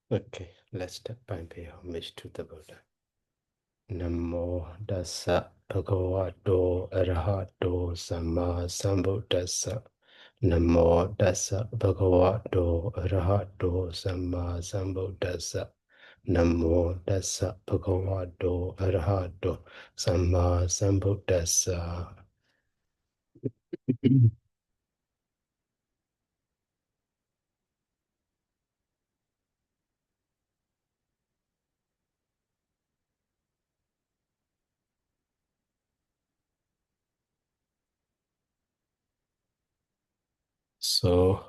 Okay, let's step by pay homage to the Buddha. Namo Dassa Bhagavato Arahato Samma Sambuddhassa. Namo Dassa Bhagavato Arahato Samma Sambuddhassa. Namo Dassa Bhagavato Arahato Samma Sambuddhassa. So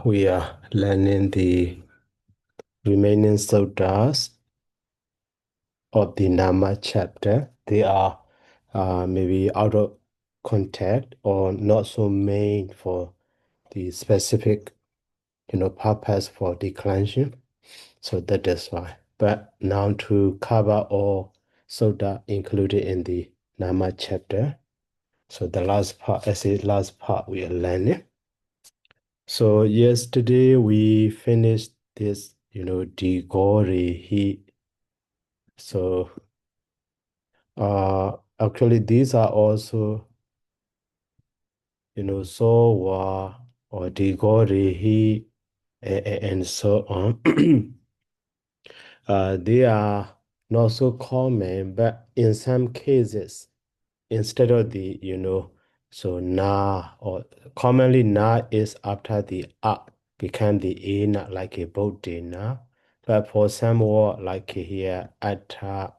we are learning the remaining suttas of the Nāma chapter. They are maybe out of context or not so made for the specific, purpose for declension. So that is why. But now to cover all sutta included in the Nāma chapter. So the last part, as the last part we are learning. So yesterday we finished this, Digori. So actually these are also, so or Digori, and so on. They are not so common, but in some cases, instead of the, so na or commonly na is after the a become the na like a bodhina. But for some word like here atta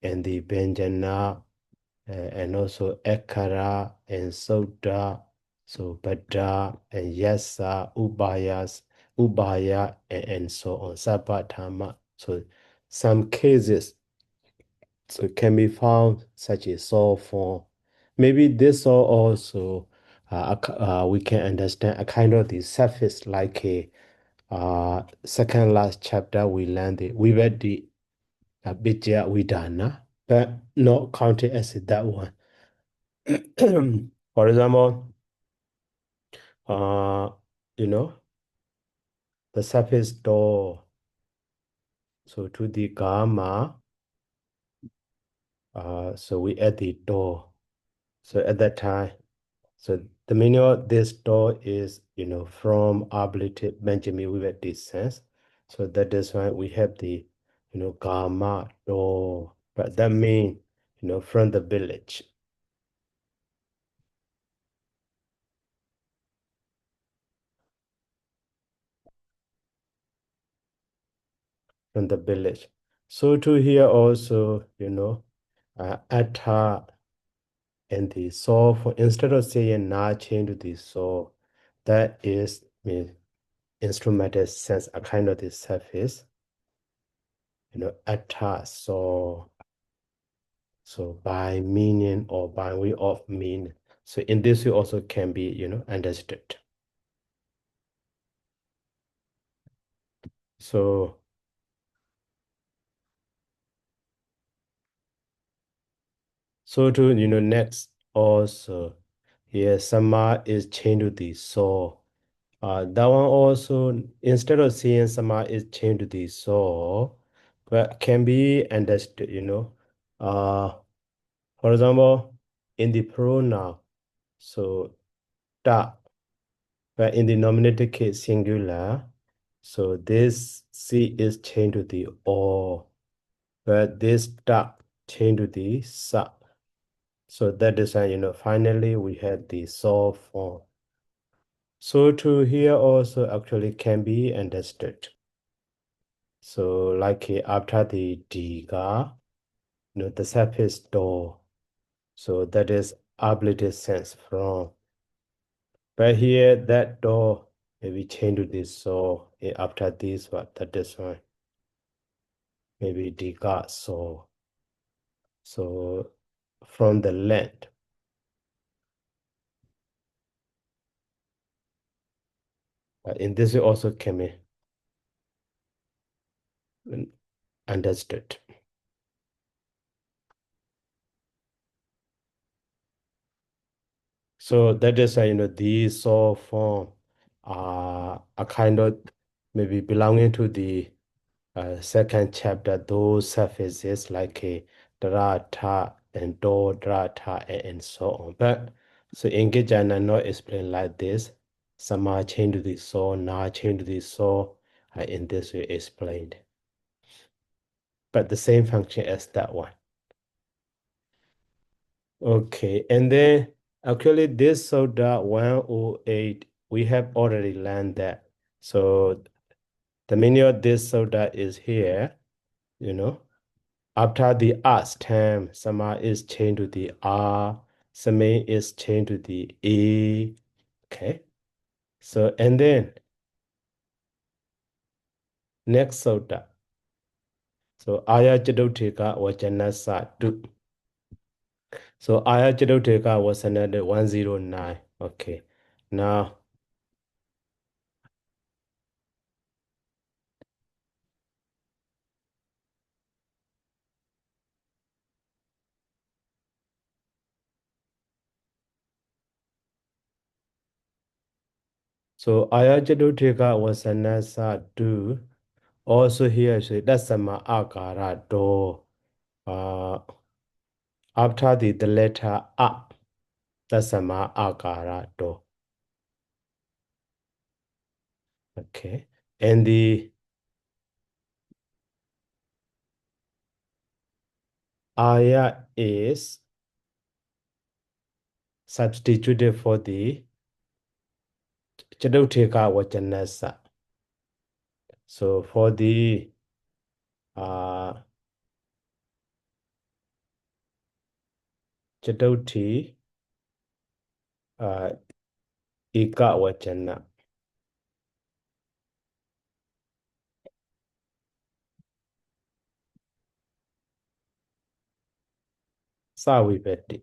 and the benjana and also ekara and soda, so bada and yasa, ubayas, ubaya and so on, sabatama. So some cases so can be found such a soul form. Maybe this soul also we can understand a kind of the surface like a second last chapter we learned we read the Abhidya Vidana, but not counted as that one. For example, uh, you know, the surface door. So to the gamma, so we add the door. So at that time, so the meaning of this door is, from ability Benjamin Weaver distance. So that is why we have the, gamma door. But that means, from the village, from the village. So to here also, atta and the saw for instead of saying na change to the saw, that is mean instrumental sense a kind of the surface, atta saw. So by meaning or by way of meaning. So in this way also can be, understood. So to next also here sama is changed to the so. That one also instead of saying sama is changed to the so, but can be understood, for example, in the pronoun, so ta, but in the nominative case singular, so this C is changed to the O, but this ta changed to the sa. So that is why, finally we have the so form. So to here also actually can be understood. So like after the diga, the surface door. So that is ability sense from. But here that door maybe change to this so after this what that is one. Maybe diga so. So from the land. But in this way also can be understood. So that is why these so form are a kind of maybe belonging to the second chapter, those surfaces like a drata and do drata and so on. But so in Kaccāyana not explained like this. Sama change to the so, na change to the so, in this way explained. But the same function as that one. Okay, and then actually this Sutta 108, we have already learned that. So the meaning of this Sutta is here, you know. After the R stem, Sama is changed to the R, Same is changed to the E. Okay. So, and then next Sutta. So, Aya Chadoteka Vachanasa 2. So, Aya Chadoteka was another 109. Okay. Now, so Aya Chadoteka was another 2. Also here, so that's Sama Akara Do. After the letter A, that's Sama Akara Do. Okay. And the Aya is substituted for the Chadoteka Vachanasa. So for the Chadoti Ika Vachana. Savipeti.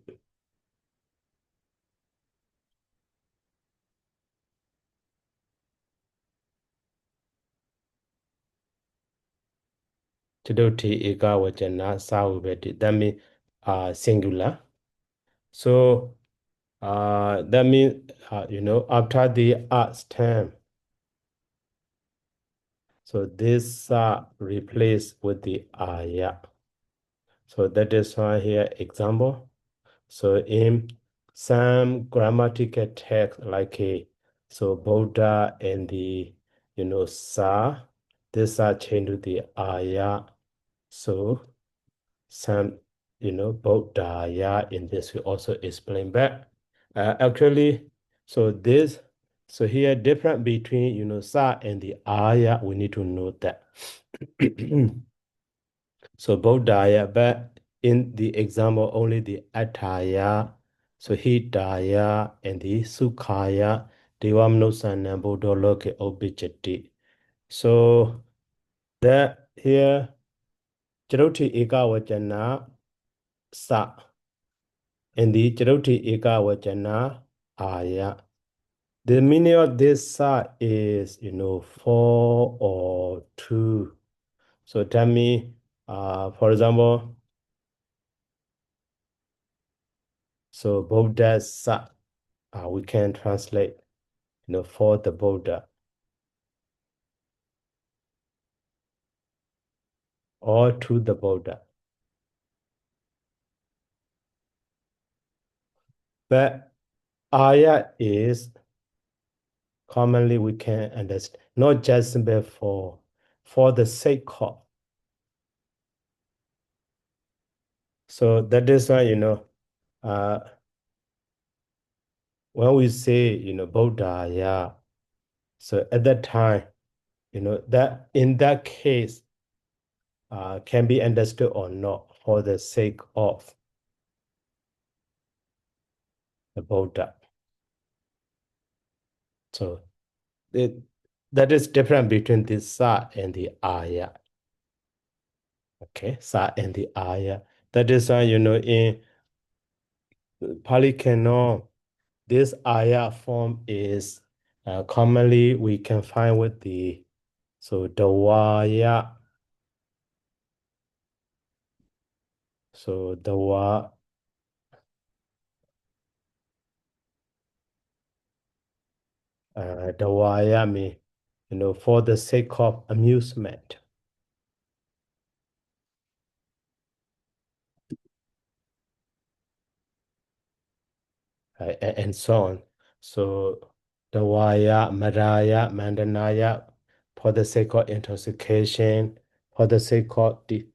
Chadoti Ika Vachana Savipeti. That means singular. So that means after the stem, so this replaced with the Aya. So that is why here example. So in some grammatical text like so Buddha and the sa, this are changed to the aya. So some Buddha ya in this we also explain back. Actually, so this so here different between sa and the aya, we need to note that. So Bodhaya, but in the example only the Attaya, so Hidaya and the Sukhaya, Devamnosana Bodholoke Obijati. So that here Charuti Ekawachana Sa and the Charuti Ekawachana Aya. The meaning of this Sa is 4 or 2. So tell me, for example, so Buddha Sa, we can translate, for the Buddha or to the Buddha. But Aya is commonly we can understand, not just for the sake of. So that is why, uh, when we say, Buddha, yeah, so at that time, that in that case, can be understood or not for the sake of the Buddha. So that is different between the sa and the aya. Okay, sa and the aya. That is why, in Pali Canon, this aya form is commonly we can find with the dawaya. So dawaya means for the sake of amusement. And so on. So Dawaya, Madaya, Mandanaya, for the sake of intoxication, for the sake of the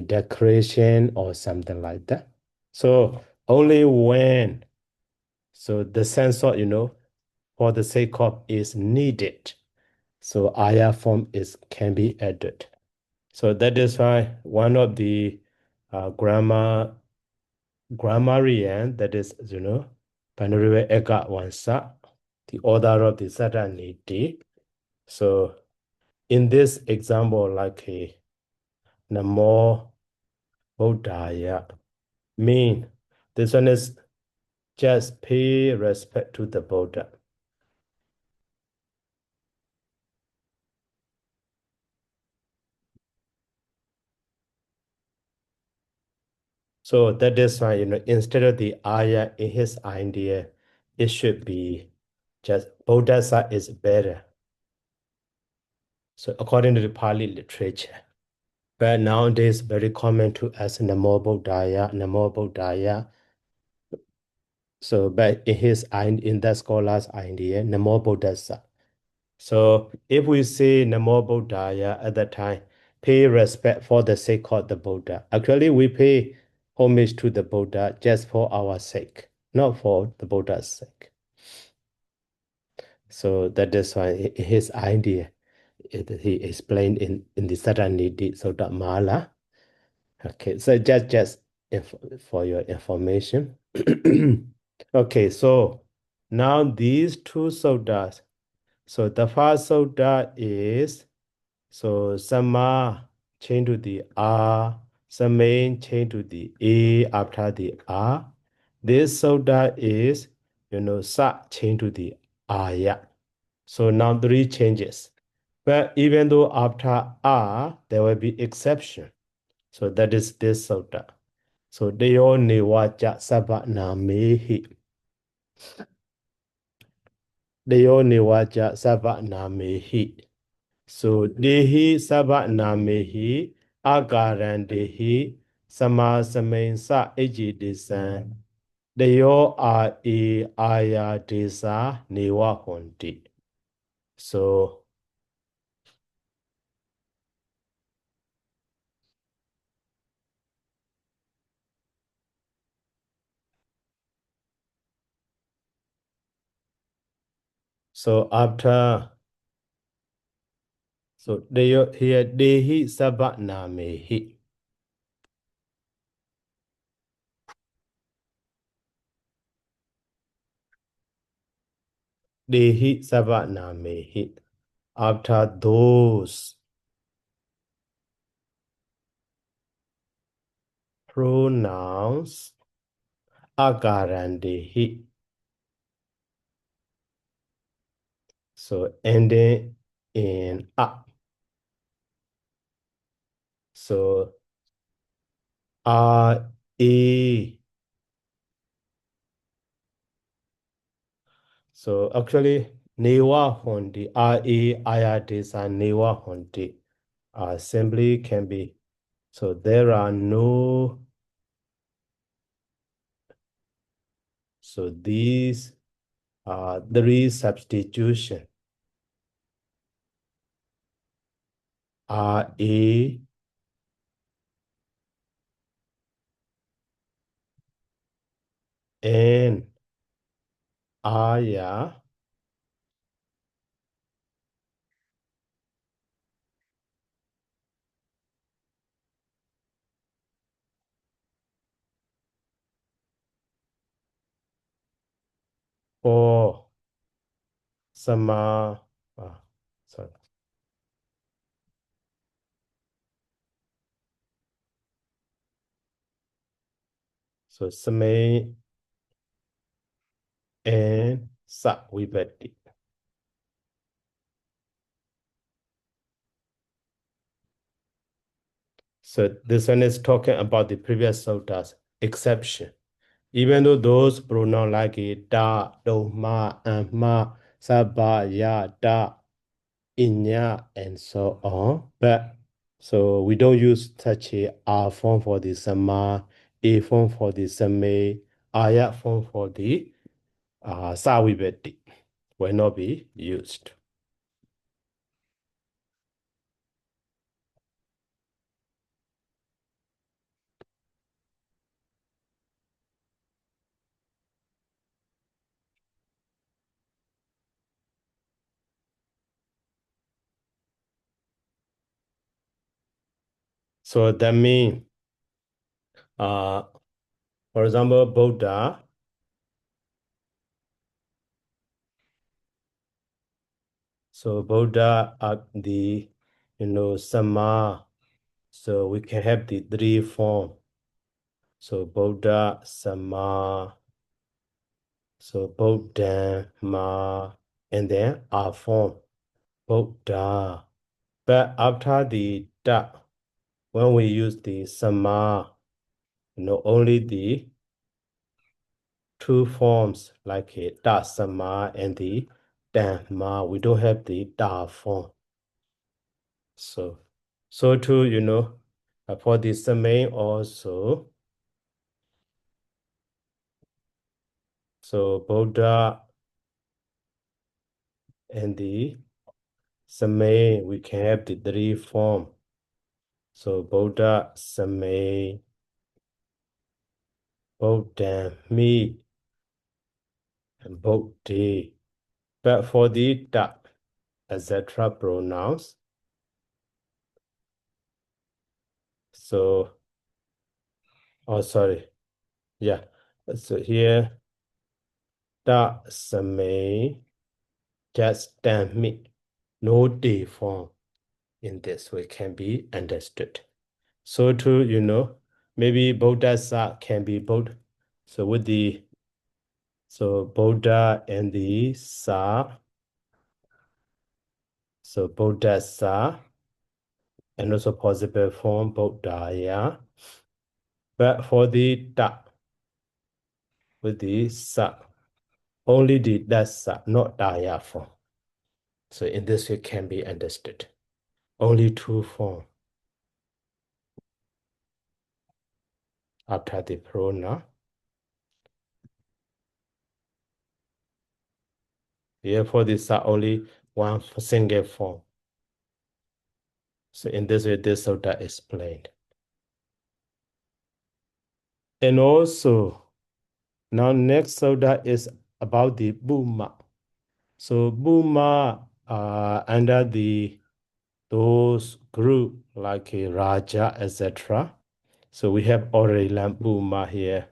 decoration or something like that. So only when, so the sense of, for the sake of is needed. So ayah form can be added. So that is why one of the grammarian, that is, Panarive Eka Wansa, the order of the Sataniti. So in this example, like a Namo Buddhaya, mean this one is just pay respect to the Buddha. So that is why, instead of the ayah in his idea, it should be just Buddhasa is better. So according to the Pali literature. But nowadays, very common to us Namo Buddhaya, Namo Buddhaya. So, but in that scholar's idea, Namo Buddhasa. So if we say Namo Buddhaya at that time, pay respect for the sake of the Buddha. Actually, we pay homage to the Buddha just for our sake, not for the Buddha's sake. So that is why his idea, he explained in the Saranidhi Sutta Mala. Okay, so just for your information. Okay, so now these two suttas. So the first sutta is Sama change to the A, Samain change to the A after the A. This sutta is Sa change to the Aya. So now three changes. But even though after A there will be exception. So that is this sutta. So Deyo Nivacha Sabha Namehi. Deyo Nivacha Sabha Namehi. So Dehi Sabha Namehi Agarandehi Sama Samain Sa Eji Desan Deyo A E Aya Desa Niwa Honti. So after Deyo here Dehi Sabha Namehi. Dehi Sabha Namehi. After those pronouns agarandehi. So ending in a. So a e. So actually newa hondi a e ayatis and newa hondi simply can be. So there are no. So these are three substitution. A e and aya for sama. Sorry. So Same and Sa Vibhati. So this one is talking about the previous suttas exception. Even though those pronouns like da, do, ma, and ma, sabba, ya, da, inya, and so on. But so we don't use such a R form for the sama, A form for the same, aya form for the sawibeti. Will not be used. So that means, for example, Buddha. So Buddha at the, Sama. So we can have the three form. So Buddha, Sama. So Buddha, Ma, and then our form, Buddha. But after the da, when we use the Sama, only the two forms like a da Sama and the Dhamma. We don't have the da form. So too, for the Same also. So Buddha and the Same, we can have the three form. So Buddha, Same, Buddha, me, and Bodhi. But for the da, etc. pronouns, so, oh, sorry, yeah. So here, da, Same, just damn me, no day form in this way can be understood. So too, maybe Bodhasa can be both. So with the, so Bodha and the Sa, so Bodhasa, and also possible form Bodhaya. But for the Da, with the Sa, only the Dasa, not Daya form. So in this way can be understood. Only two form after the pronoun. Here for the Sa, only one single form. So in this way, this Sutta explained. And also, now next Sutta is about the Bhuma. So Bhuma under those group like a Raja, etc. So we have already learned Bhuma here.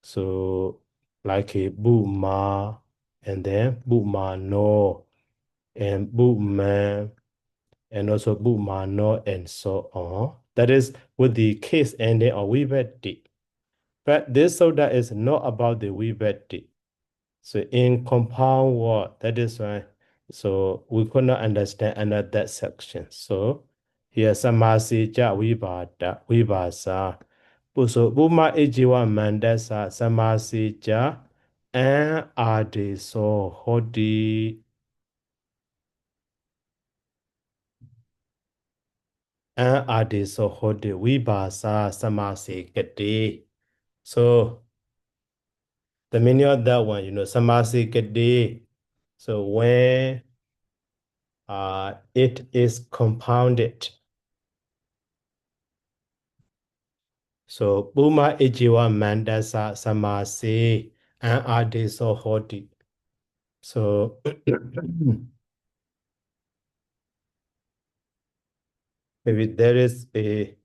So like a Bhuma, and then Bhuma no, and Bhuma, and also Bhuma no, and so on. That is with the case ending of Vibhati. But this Sutta is not about the Vibhati. So in compound word, that is why, so we could not understand under that section. So here Samasija Vibhasa. So Buma Ejiwa Mandasa Samasija and Adi so Hodi and Adi so Hodi Vibhasa Samasi Gati. So the meaning of that one, Samasi Gati. So when it is compounded. So Buma Ejiwa Mandasa Samasi and Adiso Hoti. So maybe there is the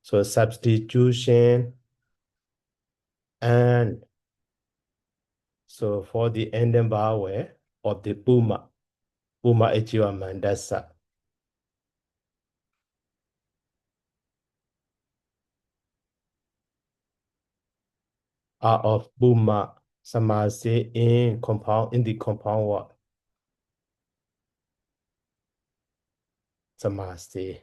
so substitution, and so for the ending vowel of the Buma Ejiwa Mandasa are of Buma Samasi in the compound word Samasi.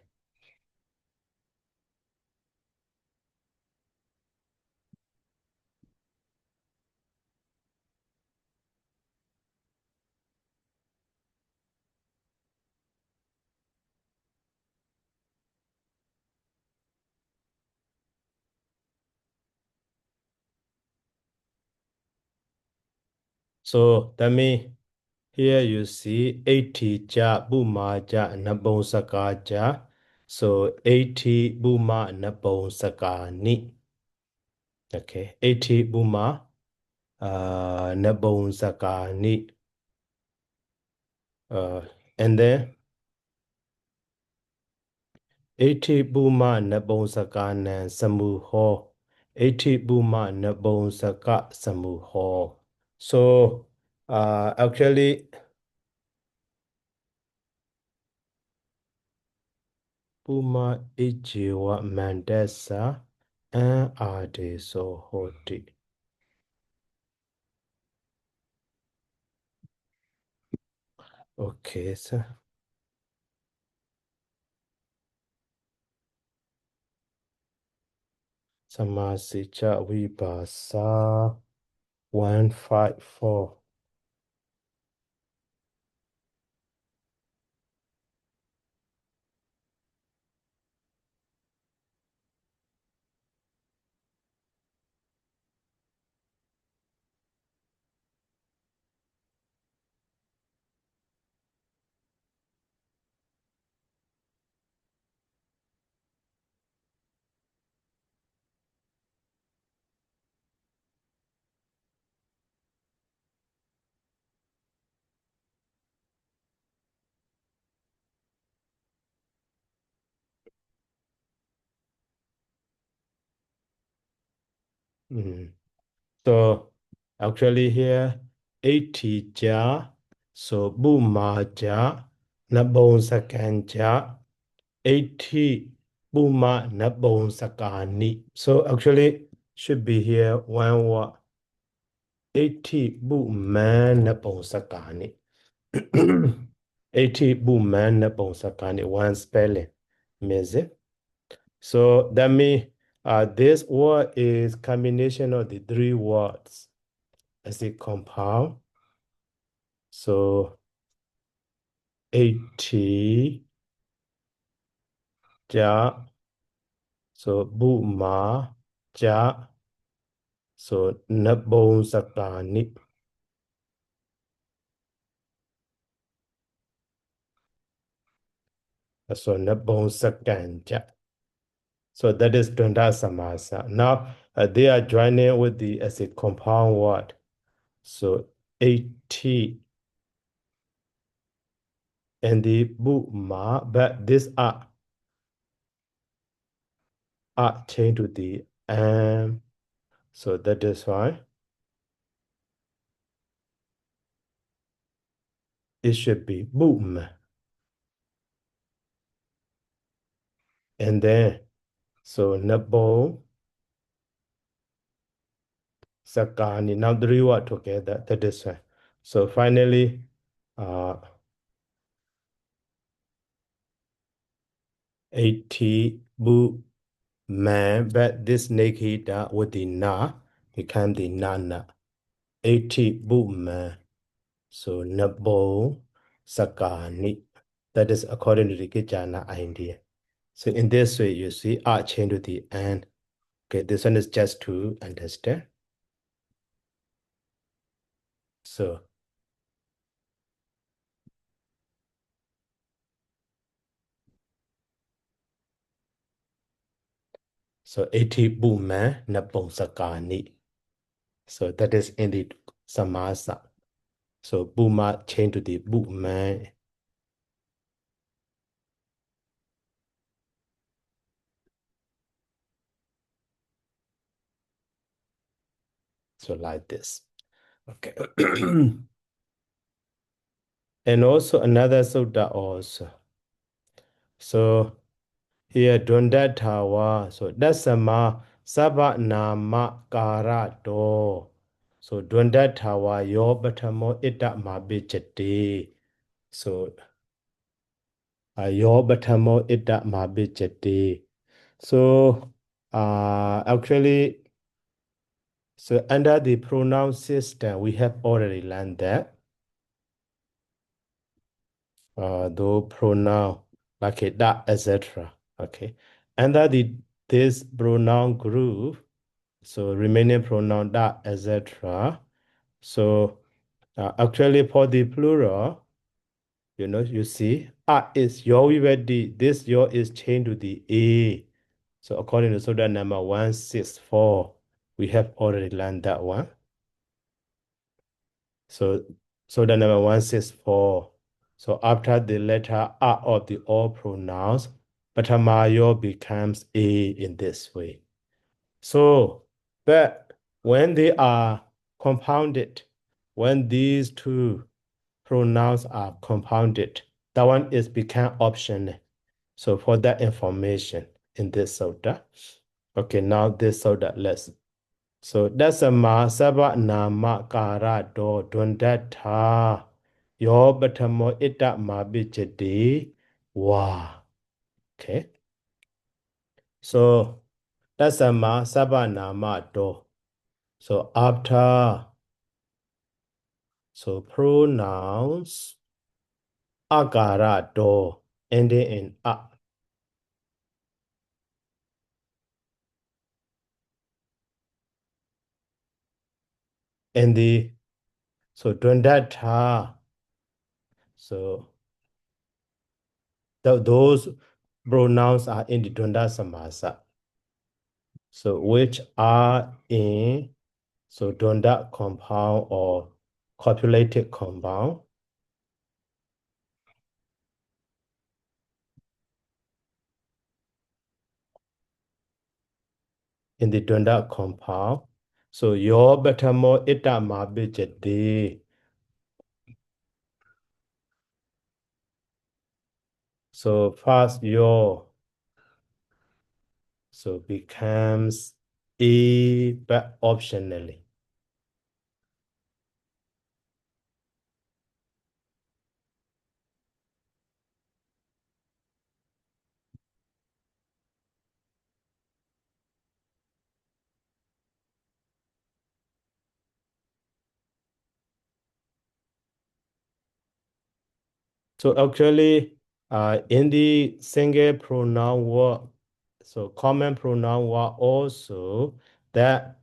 So that means here you see 80 ja, buma ja, nabong saka ja. So 80 buma nabong saka ni. Okay, 80 buma nabong saka ni. And then 80 buma nabong saka nan samuho. 80 buma nabong saka samuho. So actually Puma Ijiwa Mandesa and Ade so hoti. Okay, so Samasicha Vibhasa 154. So actually here 80 ja, so Buma ja, Nabon Sakan ja, 80 Buma Nabon Sakani. So actually should be here one word 80 Buman Nabon Sakani. 80 Buman Nabon Sakani, one spelling. Amazing. So that means this word is combination of the three words as a compound. So 80 ja, so Buma ja, so Nabon Sakani. So Nabon Sakanja. So that is Dunda Samasa. Now they are joining with the as a compound word. So 80 and the Buma, but this are changed to the so that is why it should be boom. And then so Nabo Sakani. Now the three word together. That is why. So finally 80 bu man, but this Nikita with the na become the nana. 80 bu man. So Nabo Sakani. That is according to the Kaccāyana idea. So in this way, you see R change to the N. Okay, this one is just to understand. So 80 Buman Napong Sakani. So that is in the Samasa. So Buma change to the Buman. So like this. Okay. And also another sutta also. So here Donda Tawa. So that's sama Saba Nāma Kara Do. So Donda Tawa Yo Batamo Ita Mabijati. So Yo Batamo Ita Mabijati. So actually, so under the pronoun system, we have already learned that. Though pronoun like a da, etc. Okay. Under this pronoun group, so remaining pronoun da, etc. So Actually, for the plural, you see, is your already, this your is changed to the A. So according to Sutta number 164, we have already learned that one. So Sutta number 164. So after the letter A of the all pronouns, Patamayo becomes A in this way. So, but when they are compounded, when these two pronouns are compounded, that one is become optional. So for that information in this sutta. Okay, now this sutta, let's. So that's a ma saba nama kara do dundata yo batamo ita ma bijati wa. Okay. So that's a ma saba nama do. So after, so pronouns agara do ending in a. And the so dundata. So those pronouns are in the dunda samasa. So which are in so dunda compound or copulated compound in the dunda compound. So your betamo ita mabijati. So first your so becomes a but optionally. So actually, in the single pronoun word, so common pronoun word also that,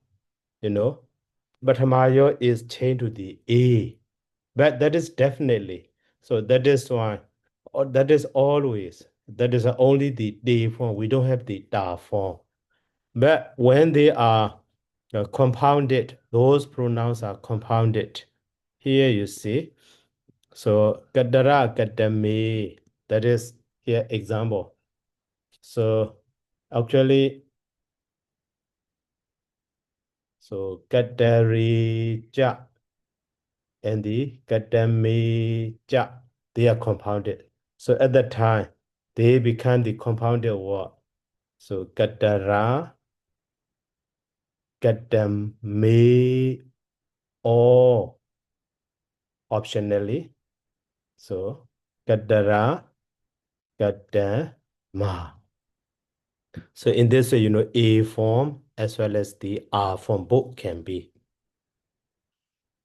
but Hamayo is changed to the A. But that is definitely, so that is why, or that is always, that is only the D form. We don't have the Da form. But when they are compounded, those pronouns are compounded. Here you see, so Gadara, Gadame, that is here example. So actually, so Gadarija and the Gadamija, they are compounded. So at that time, they become the compounded word. So Gadara, Gadame, or optionally. So Gadara, Gadama. So in this way, A form as well as the R form both can be.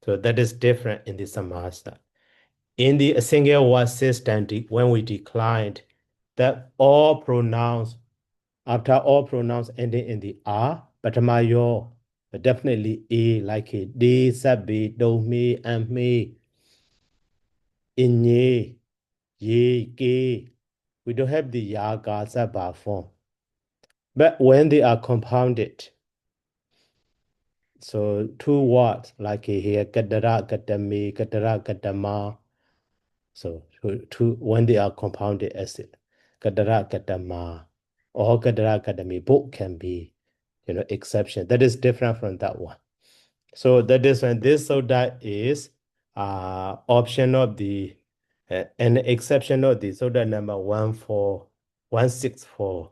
So that is different in the samasa. In the single word system, when we declined that all pronouns, after all pronouns ending in the R, Patamayo, definitely A, like it, D, Sabi, Do, Me, and Me, Inye, Ye, Ge. We don't have the Yaga, Saba form. But when they are compounded, so two words like here, Gadara, Gadami, Gadara, Gadama. So when they are compounded as Gadara, Gadama, or Gadara, Gadami, both can be, exception. That is different from that one. So that is when this soda is option of the an exception of the soda number 14164.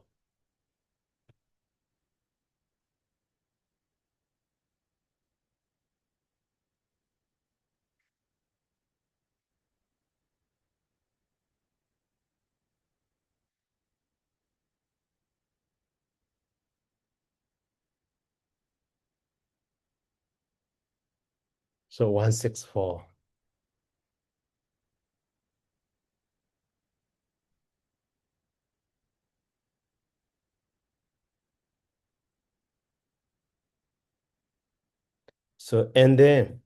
So 164. So and then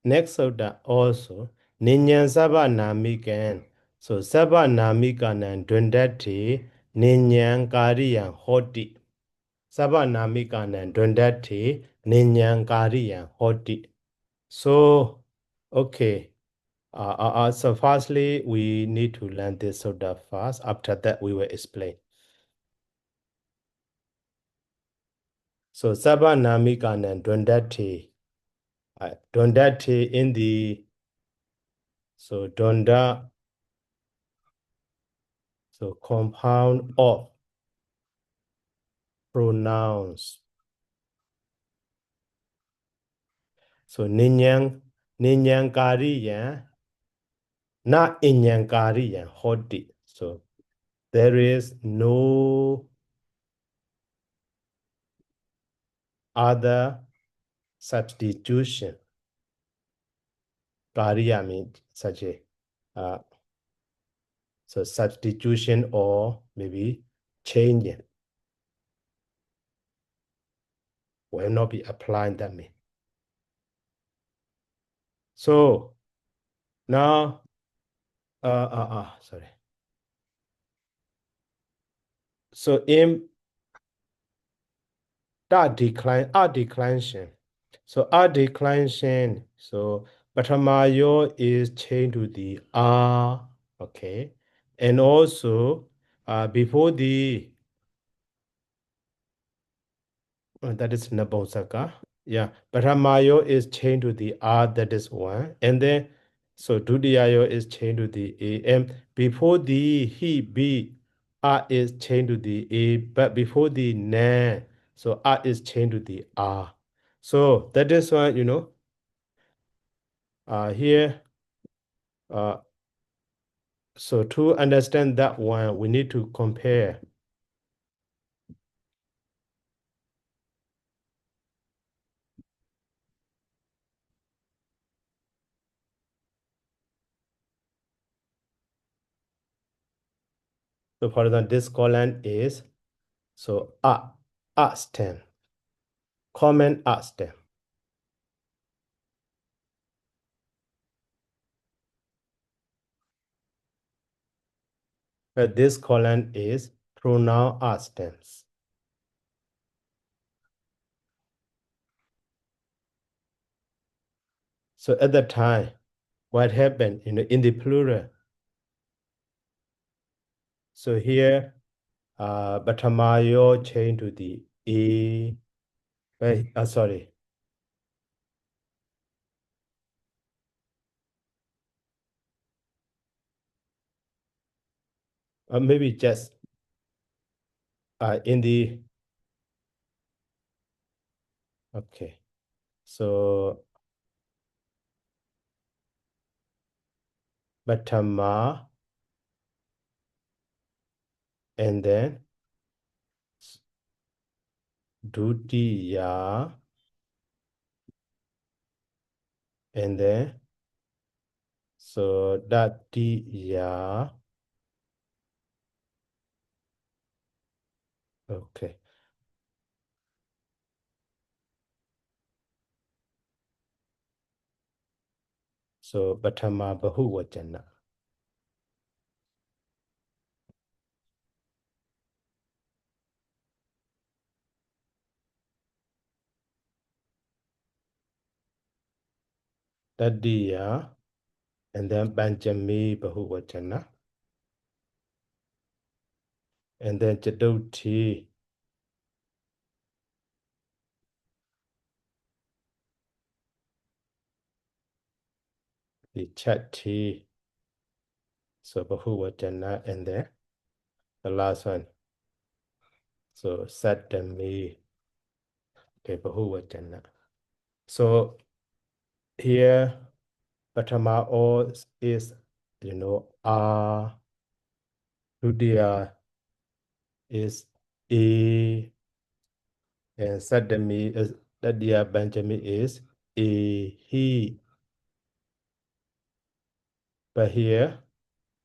Next sutta also, Ninyan Sabba Namikan. So Sabba Namikanan Dundati, Ninyan Kariyan Hoti. Sabba Namikanan Dundati, Ninyan Kariyan Hoti. So, okay. So firstly, we need to learn this sutta first. After that, we will explain. So Sabba Namikanan Dundati. Dundati in the so Dunda, so compound of pronouns. So Ninyang Kariyan, not Inyang Kariyan Hoti. So there is no other substitution. Kariya means such a so substitution or maybe changing will not be applied that mean. So now sorry. So in that declension. So our declension. So Patamayo is changed to the R. Okay. And also before the that is Nabosaka. Yeah. Patamayo is changed to the R, that is one. And then so Dudiyayo is changed to the A. And before the he be R is changed to the A, but before the na, so R is changed to the R. So that is why, here, so to understand that one, we need to compare. So for example, this colon is, so A stem, common A stem. But this colon is pronoun A stems. So at the time, what happened in the plural? So here, Batamayo changed to the A, sorry. Maybe just in the, okay. So Batama, and then Dutiya, and then so Datiya. Okay. So Batama Bahuvachana. Tadiya, and then Banjami Bahuvachana. And then Jadoti, the Chatti, so Bahuvachana, and then the last one. So Satami, okay, Bahuvachana. So here, Batama is, Dudiya is A, and Sadami is Dadia Benjamin is A, he. But here,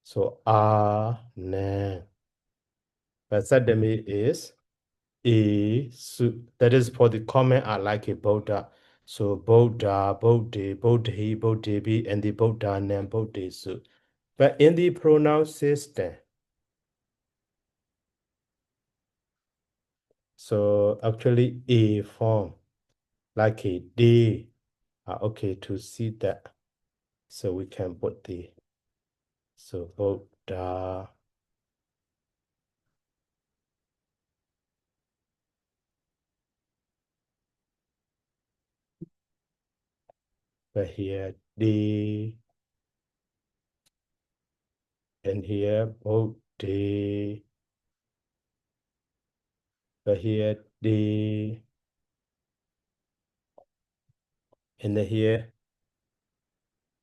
so na. But Sadami is A, su. That is for the comment I like about that. So Buddha, Bodhi, Bodhi, Bodhibi, and the Buddha and Bodhisu. But in the pronoun system, so actually A form, like a D, okay, to see that. So we can put the, so Buddha, but here D, and here Bodhi, but here D, and then here,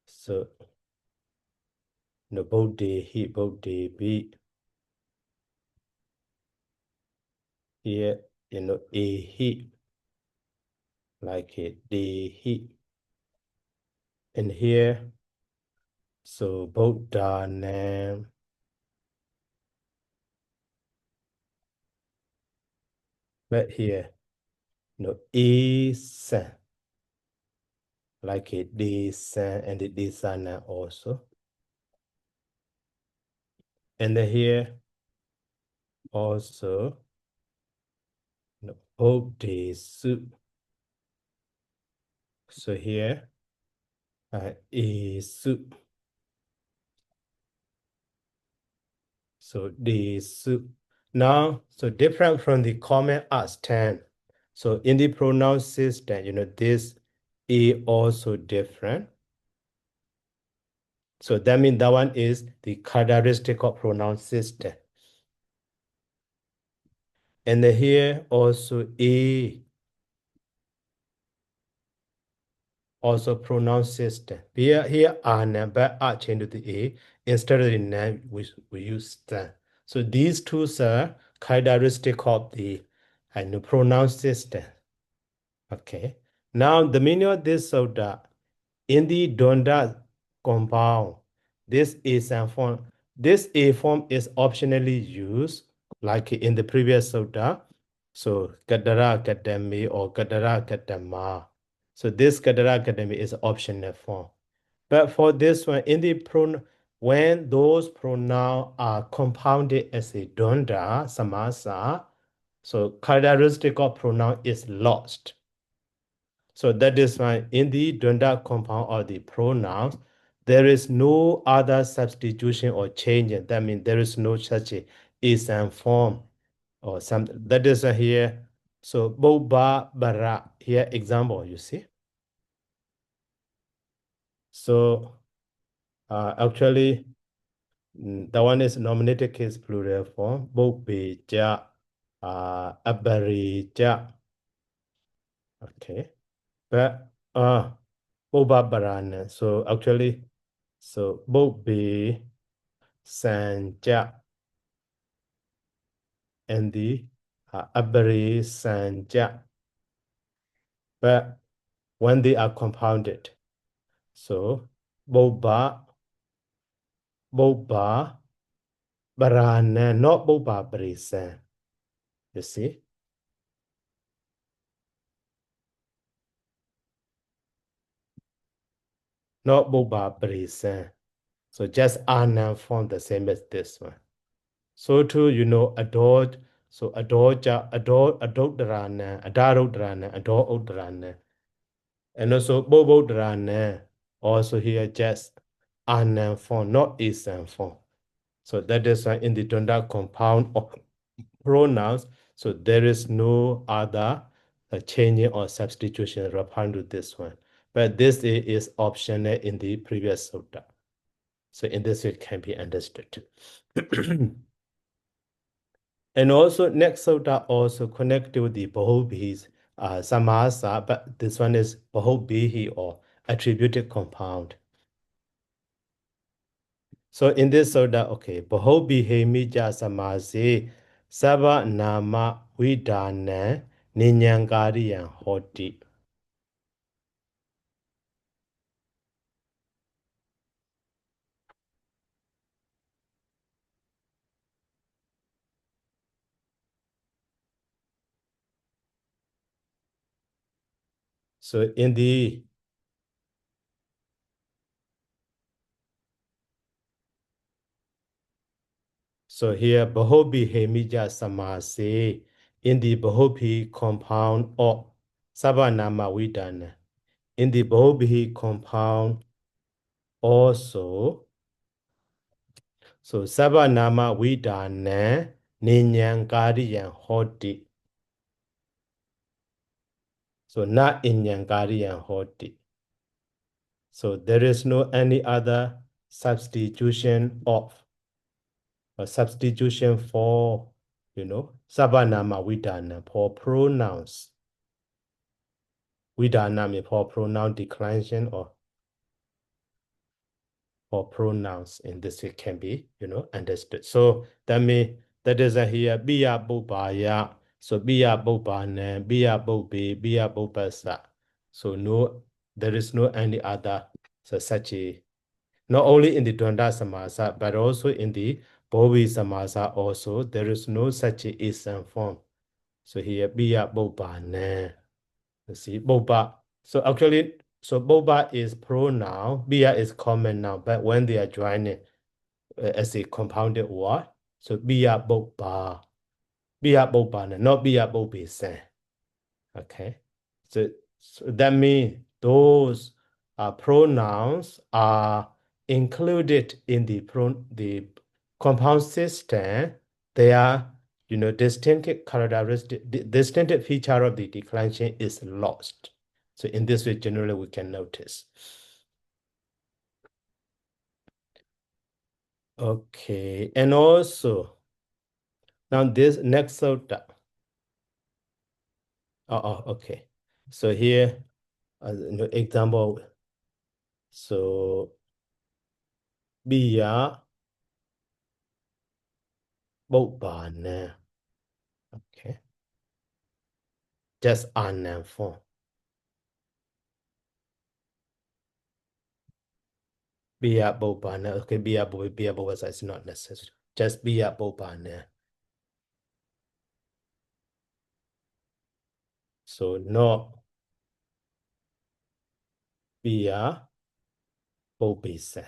so no Bodhi, he Bodhi, B, here, A, he, like a D, he, and here, so Buddha name, but here, is like a this and the desana also. And then here also, Bodhisu. So here, isu. So desu. Now, so different from the common as 10. So in the pronoun system, this is also different. So that means that one is the characteristic of pronoun system. And then here also A, also pronoun system. Here are but are changed to the A. Instead of the name, we use stand. So these two are characteristic of the pronoun system. Okay. Now the meaning of this soda in the Donda compound, this is a form. This A form is optionally used, like in the previous soda. So Gadara Academy or Gadara Academa. So this Gadara Academy is optional form. But for this one, in the when those pronouns are compounded as a Donda, Samasa, so characteristic of pronoun is lost. So that is why in the Dvanda compound or the pronouns, there is no other substitution or change. That means there is no such a is and form or something. That is here. So boba bara here example, you see. So actually, the one is nominated case plural form. Bobeja, abarija. Okay. But boba barana. So actually, so bobe sanja and the abari sanja. But when they are compounded, so boba barana, not boba brisan. You see, not boba brisan. So just ana form the same as this one. So too, adored. So adore drana, adaro drana, adore drana. And also bobo drana. Also here just ana form, not isan form. So that is why in the Donda compound of pronouns, so there is no other changing or substitution upon to this one. But this is optional in the previous sutta. So in this way it can be understood. And also next sutta also connected with the Bahubhis, Samasa, but this one is Bahubhihi or attributed compound. So in this soda, okay, Bahobihemija Samase Saba Nāma Vidana Ninyangariyan Hoti. So in the here Bahobi Hemija Samase in the Bahobi compound of Sabanama Vidana. In the Bahobi compound also, so Sabanama Vidana Ninyangariyan Hoti. So not Inyangariyan Hoti. So there is no any other substitution of a substitution for, Sabanama Vidana for pronouns. Vidana for pronoun declension or for pronouns in this it can be, understood. So that means that is a here biya bobaya. So biya bobane, biya bobe, biya bobasa. So no, there is no any other so such a not only in the Dvanda Samasa, but also in the Bhovi Samasa also, there is no such a ism form. So here, Biya Boba Ne. You see, Boba. So actually, so Boba is pronoun, Biya is common noun, but when they are joining as a compounded word, so Biya Boba. Biya Boba Ne, not Biya Bobe Sen. Okay. So that means those pronouns are included in the compound system. They are, distinctive characteristic, distinctive feature of the declension is lost. So in this way, generally we can notice. Okay, and also now this next sutta. Okay. So here, example. So Biya Bobana. Okay. Just unknown form. Biya Bobana. Okay, Biya Bobasa is not necessary. Just Biya Bobana. So no Biya Bobisa.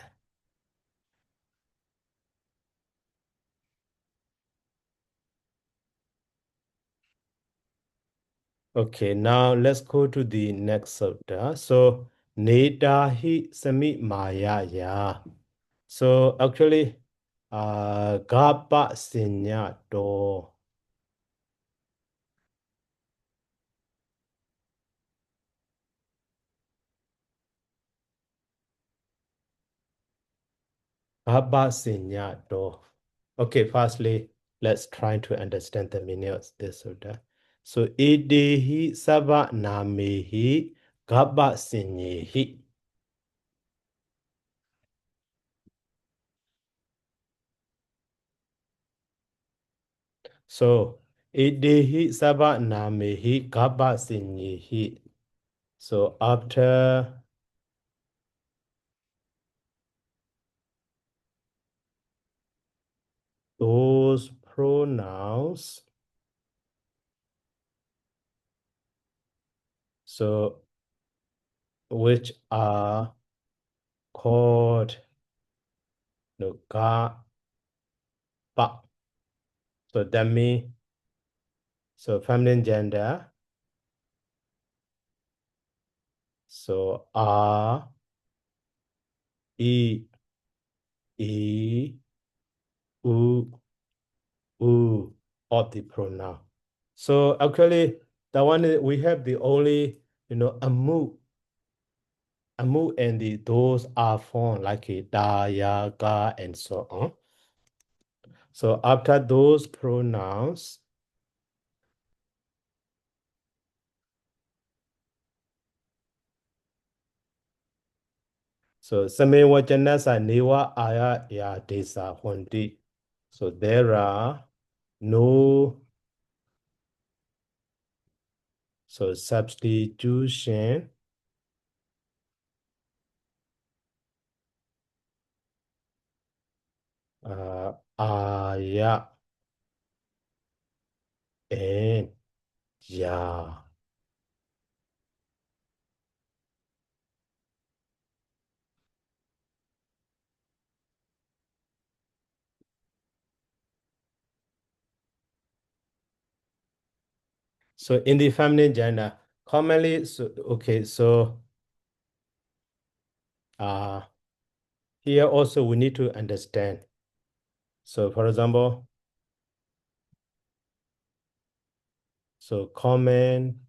Okay, now let's go to the next sutta. So Nedahi Sami Maya ya. So actually, Gapa Sinya Do. Gapa Sinya Do. Okay, firstly, let's try to understand the meaning of this sutta. So Idehi Sava Namehi Gapa Sinyehi. So Idehi Sava Namehi Gapa Sinyehi. So after those pronouns, so which are called ga pa. So that means so feminine gender. So e e u of the pronoun. So actually, the one we have the only amu and those are formed like a da, ya, ga, and so on. So after those pronouns, so same vajanasa neva aya ya desa honti. So there are no substitution aya and ya. So in the feminine gender, commonly, so okay, so here also we need to understand. So for example, so common,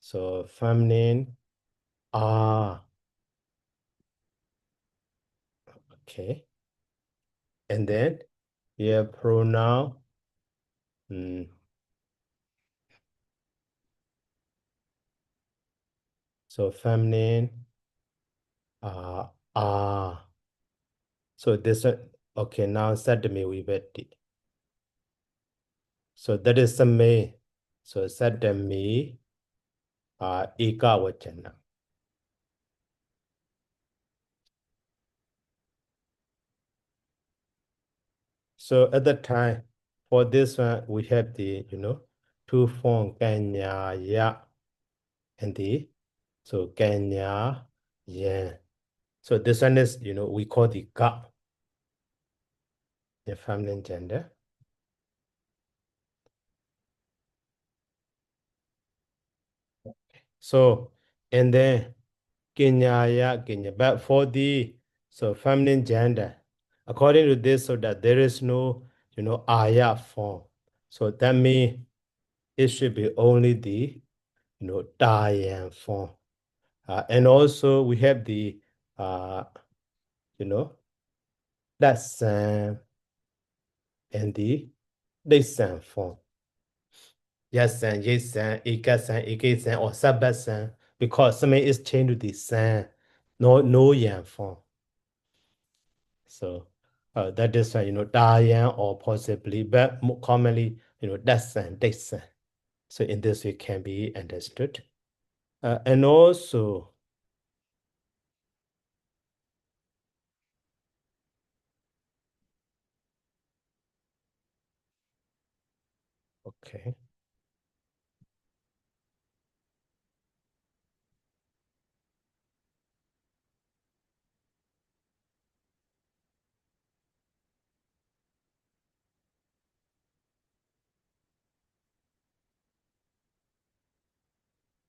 so feminine, okay. And then here pronoun, so feminine, are. So this one, okay, now sadame we bet. So that is the me. So sadame, eka vachana. So at the time, for this one, we have the, two form kanya ya and the, so kanya ya. So this one is, we call the ka, the feminine gender. So, and then kenya ya kenya, but for the, so feminine gender, according to this, so that there is no, aya form. So that means it should be only the, Dayan form. And also we have the, you know, that's and the Dasan form. Yes, and yes, and ikasan, or sabasan, because something is changed to the san, no yan form. So that is why, Dayan or possibly, but more commonly, Dasan, Dasan. So in this way can be understood. And also, okay.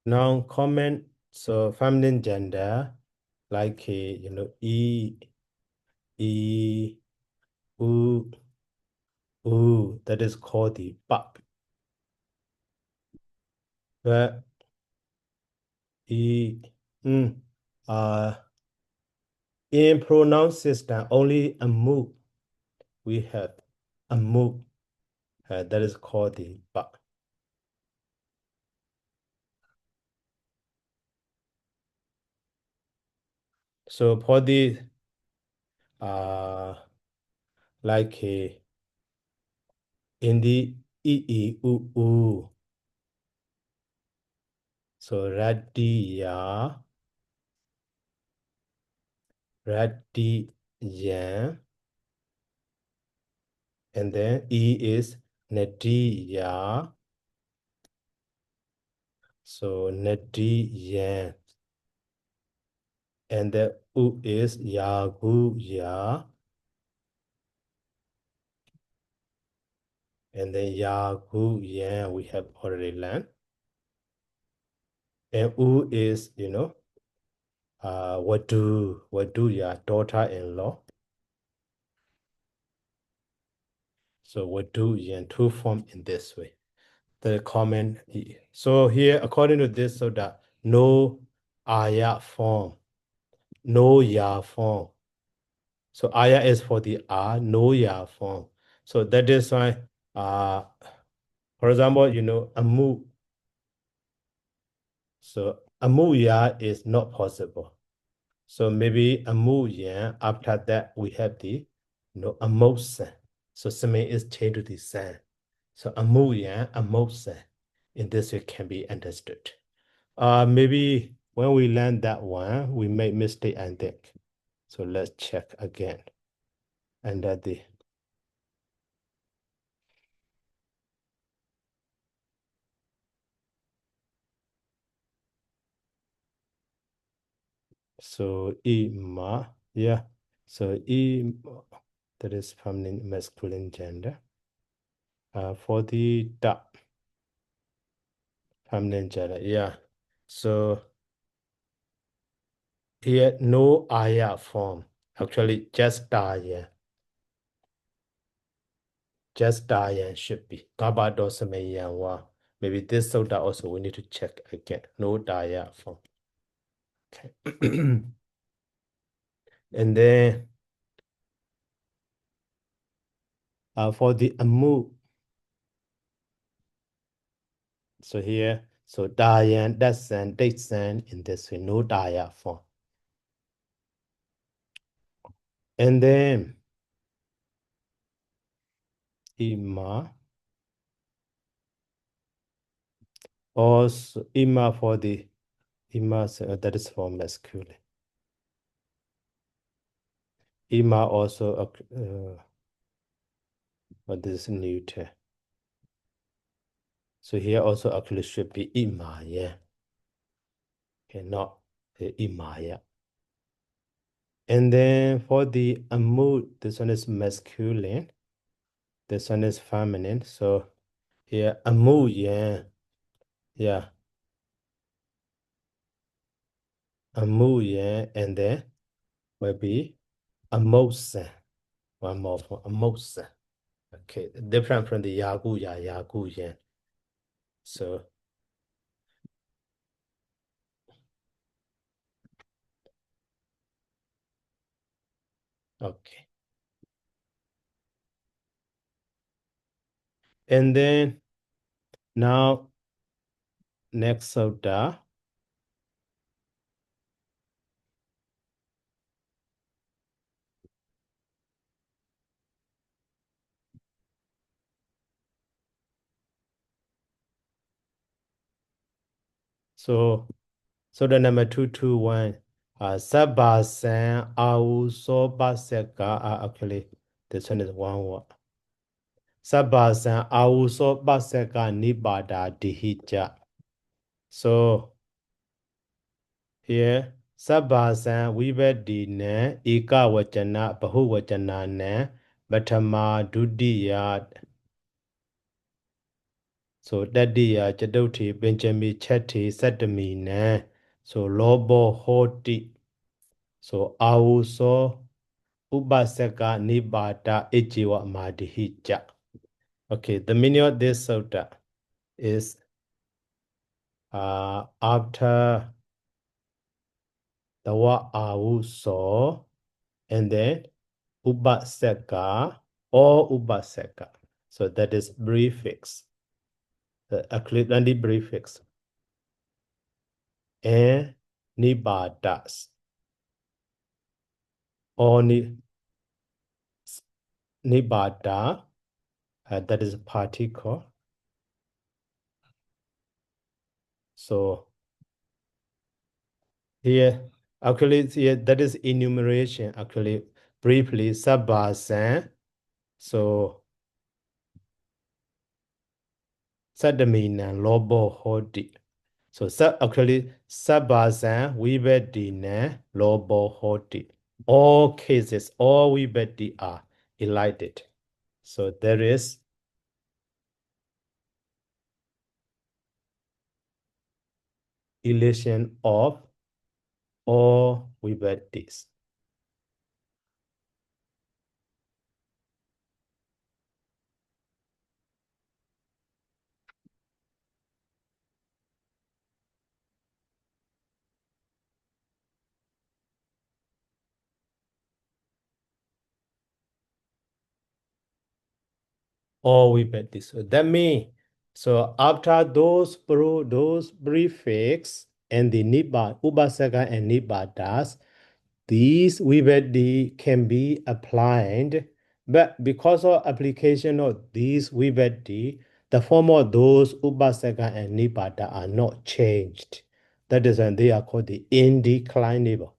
Now comment, so feminine gender, like, e, u, that is called the pap. But e, in pronoun system, only a mu, we have a mu, that is called the pap. So for the, like, in the u, so radiya, radiyan, and then E is Nadiya. So Nadiyan. And the U is Yaguya. And then Yaguyan we have already learned. And U is, Waduya, daughter-in-law. So Waduyan, two form in this way. The common. So here, according to this, so that no Aya form, no Ya form. So Aya is for the A, no Ya form. So that is why, for example, Amu. So Amuya is not possible. So maybe Amuya, after that, we have the, Amosan. So something is changed to the san. So Amuya, Amosan. In this way can be understood. Maybe when we learn that one, we made mistake, I think. So let's check again. And that the, so ima, yeah. So that is feminine, masculine gender. For the da, Feminine gender, yeah. So here, no Aya form. Actually, just Dayan. Just Dayan should be. Kabadosamayanwa. Maybe this Sutta also we need to check again. No Daya form. Okay. And then for the Amu, so here, so Dayan, Dasan, Dasan in this way, no Daya form. And then Ima, also Ima for the Ima, so that is for masculine. Ima also, but this is neuter. So here also actually should be Ima, yeah. Okay, not Ima, yeah. And then for the Amu, this one is masculine. This one is feminine. So here, Amu, yeah. Yeah. Amu, yeah. And then will be Amosa. One more for Amosa. Okay, different from the Yagu, yeah, Yagu, yeah. So, okay. And then now, next Sutta. So the number 221, Sabbasan Au So Baseka, actually, this one is one word. Sabbasan Au So Baseka Nibada Dihija. So here, Sabbasan Vivedi Ne, Eka Wachana, Bahu Wachana Ne, Batama Dudiya. So Dadiya Jadoti Benjamin Chetty Satami Ne. So Lobo Hoti. So Auso Ubasaka Nibata Ijiwa Madihija. Okay, the meaning of this sutta is after the word Auso and then Ubasaka or Ubasaka. So that is prefix. The equivalent prefix. And Nibadas. Or Nibada, that is a particle. So here, actually, here, that is enumeration. Actually, briefly, Sabbasan. So, Sadamina, Lobo Hodi. So, actually, Sabbasan, Vivedina, Lobo Hodi. All cases, all Vivedi are elided. So, there is elation of all Vivedis. All Vivedis. So, that means, so after those prefix and the Nibbana, Ubasaka and Nibbadas, these Vivedi can be applied, but because of application of these Vivedi, the form of those Ubasaka and Nibbana are not changed. That is when they are called the indeclinable.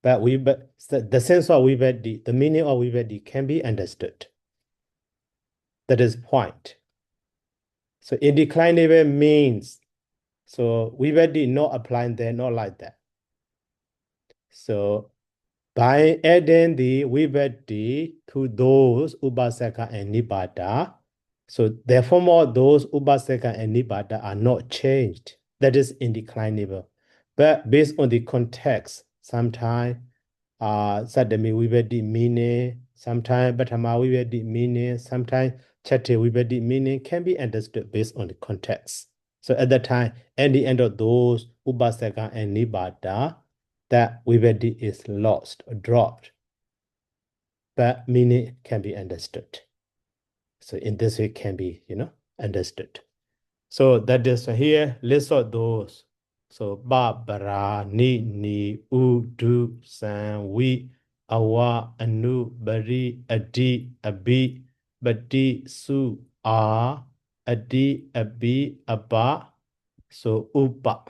But the sense of Vivedi, the meaning of Vivedi can be understood. That is point. So indeclinable means, so Vivedi not applying there, not like that. So by adding the Vivedi to those Ubasaka and Nibbana, So therefore, those Upasaka and Nibbata are not changed. That is indeclinable. But based on the context, sometimes Sadami Vivedi meaning, sometimes Batama Vivedi meaning, sometimes Chate Vivedi meaning can be understood based on the context. So at that time, at the end of those Upasaka and Nibbata, that Vivedi is lost or dropped. But meaning can be understood. So in this way can be, understood. So that is here, list of those. So ba, bara, ni, u, du, san, we, awa, anu, bari, adi, abi, bati, su, a, adi, abi, aba. So upa.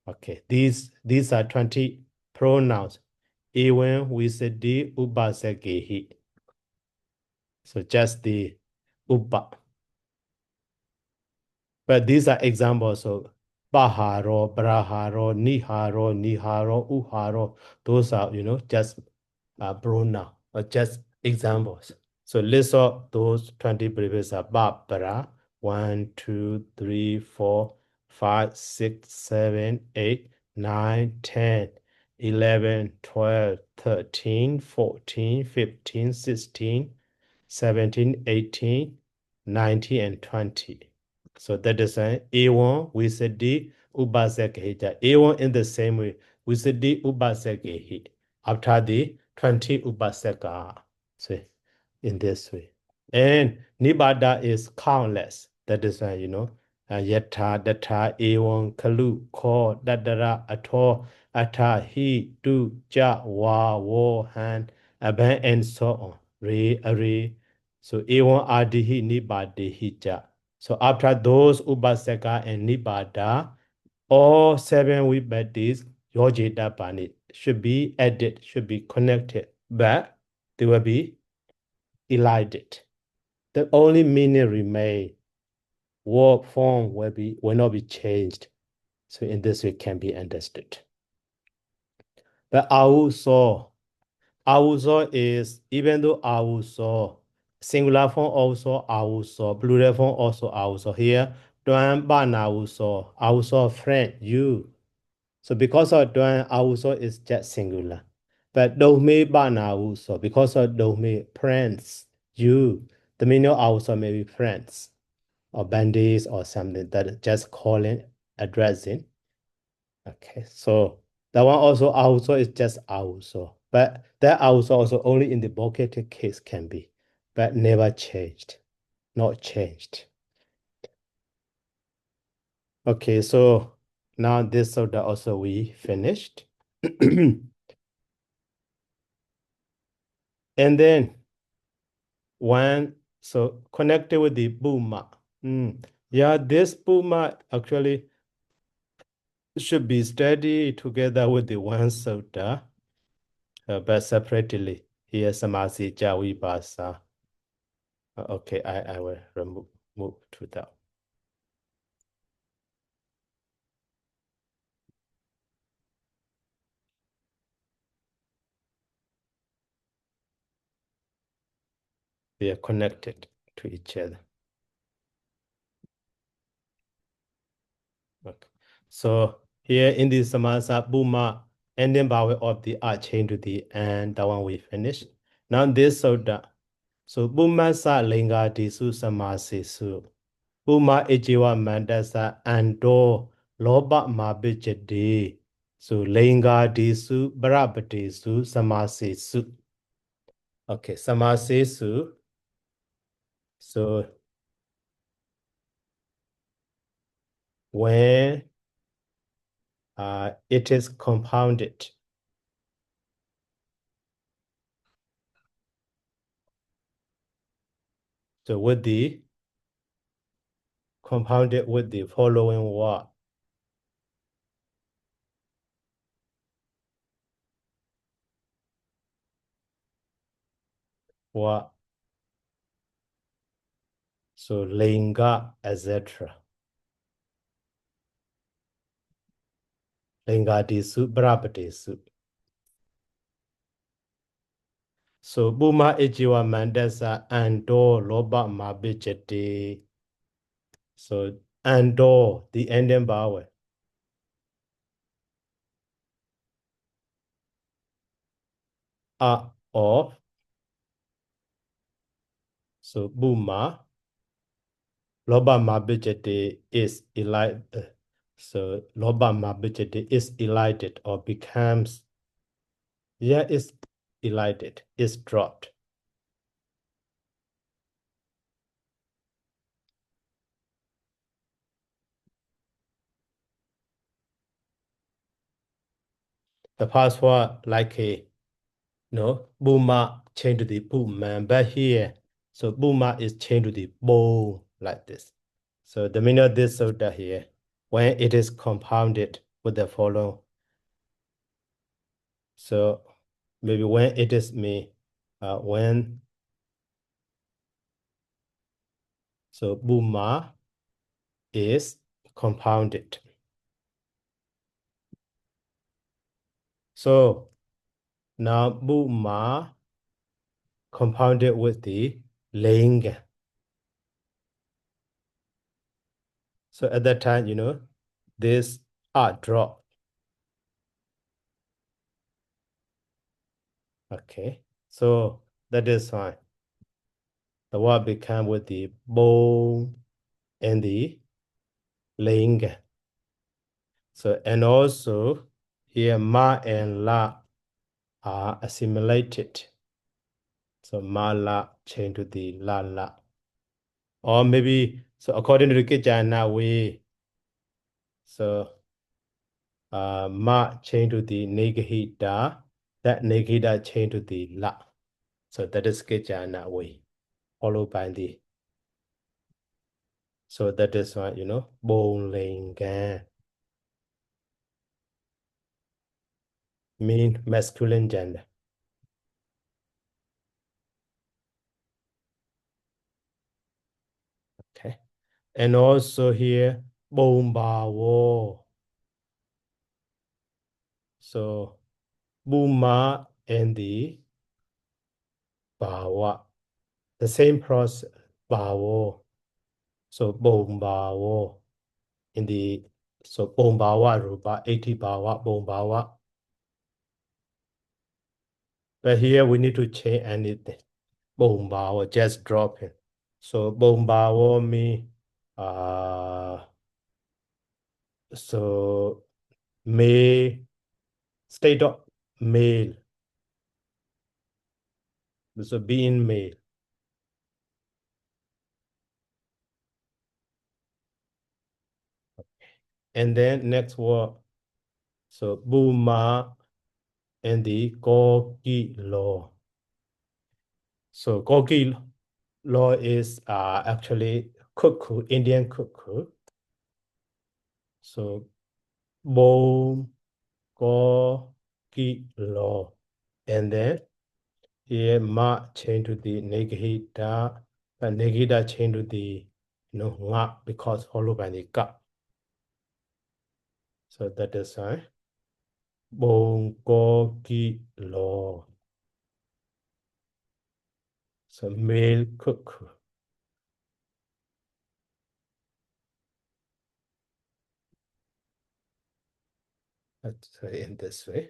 Okay, these are 20 pronouns. Even with the upasakehi. So just the upa. But these are examples of baharo, braharo, niharo, uharo. Those are, just pronoun or just examples. So list of those 20 previous are bara, 1, 2, 3, 4, 5, 6, 7, 8, 9, 10, 11, 12, 13, 14, 15, 16, 17, 18, 19, and 20. So that is an A1 with a D Ubasekehi. A1 in the same way with a D Ubasekehi. After the 20 Ubaseka. So in this way. And Nibada is countless. That is why, Yata, Data, A1, Kalu, Ko, Dadara, Ato, Ata, He, Du, Ja, Wa, Wo, Han, Aban, and so on. Re, Are. So A1 Adihi, Nibadehi, Ja. So after those Ubaseka and Nibada, all 7 Vibhadis, Yojita Bani, should be added, should be connected, but they will be elided. The only meaning remain. Word form will not be changed. So in this way can be understood. But also is, even though also, singular form also, plural form also. Here, Duan Bana also friend, you. So because of Duan also is just singular. But Dome Bana also, because of Dome friends, you. The meaning also may be friends or bandits or something that is just calling, addressing. Okay, so that one also is just also. But that also only in the vocative case can be, but never changed, not changed. Okay, so now this soda also we finished. And then so connected with the Buma. Yeah, this Buma actually should be studied together with the one soda. But separately, here Samasi Jawi Basa. Okay, I will move to that. They are connected to each other. Okay. So here in the Samasa Buma, ending by way of the R chain to the end, that one we finished. Now this soda. So Buma sa linga disu samasi su. Buma ejiwa mandasa ando loba mabijade. So linga disu barabate su samasi su. Okay, samasi su. So when it is compounded. So with the compounded with the following what? What? So linga, etc. Linga disu, brabate su. So Buma Ejiwa Mandasa Ando Loba Mabijete. So Ando, the ending vowel. Of. So Buma. Loba Mabijete is elided. So Loba Mabijete is elided or becomes, yeah, is elided, is dropped. The past word like a no Buma changed to the Buma, but here, so Buma is changed to the Bo like this. So the meaning of this soda here, when it is compounded with the following. So maybe when it is me, when so Buma is compounded. So now Buma compounded with the Ling. So at that time, this are drop. Okay. So that is fine. The word become with the bone and the ling. So and also here ma and la are assimilated. So ma la change to the la la. Or maybe so according to the Kaccāyana way. So ma change to the negahita, that negahita change to the la. So that is Kaccāyana way, followed by the. So that is why, bone linga mean masculine gender. Okay. And also here, bone bawo. So Buma and the Bawa. The same process, Bawo. So bone bawo in the so bone bawa rupa 80 bawa bone bawa. But here we need to change anything. Bone bawa, just drop it. So bone bawa mean so may state of male. So being male. And then next word. So Buma and the Gogi law. So Gogi law is actually cuckoo, Indian cuckoo. So Bo Gogi law. And then here ma change to the negahita, but negahita change to the nga because followed by the ka. So that is why Bongogi law. So male cuckoo. Let's say in this way.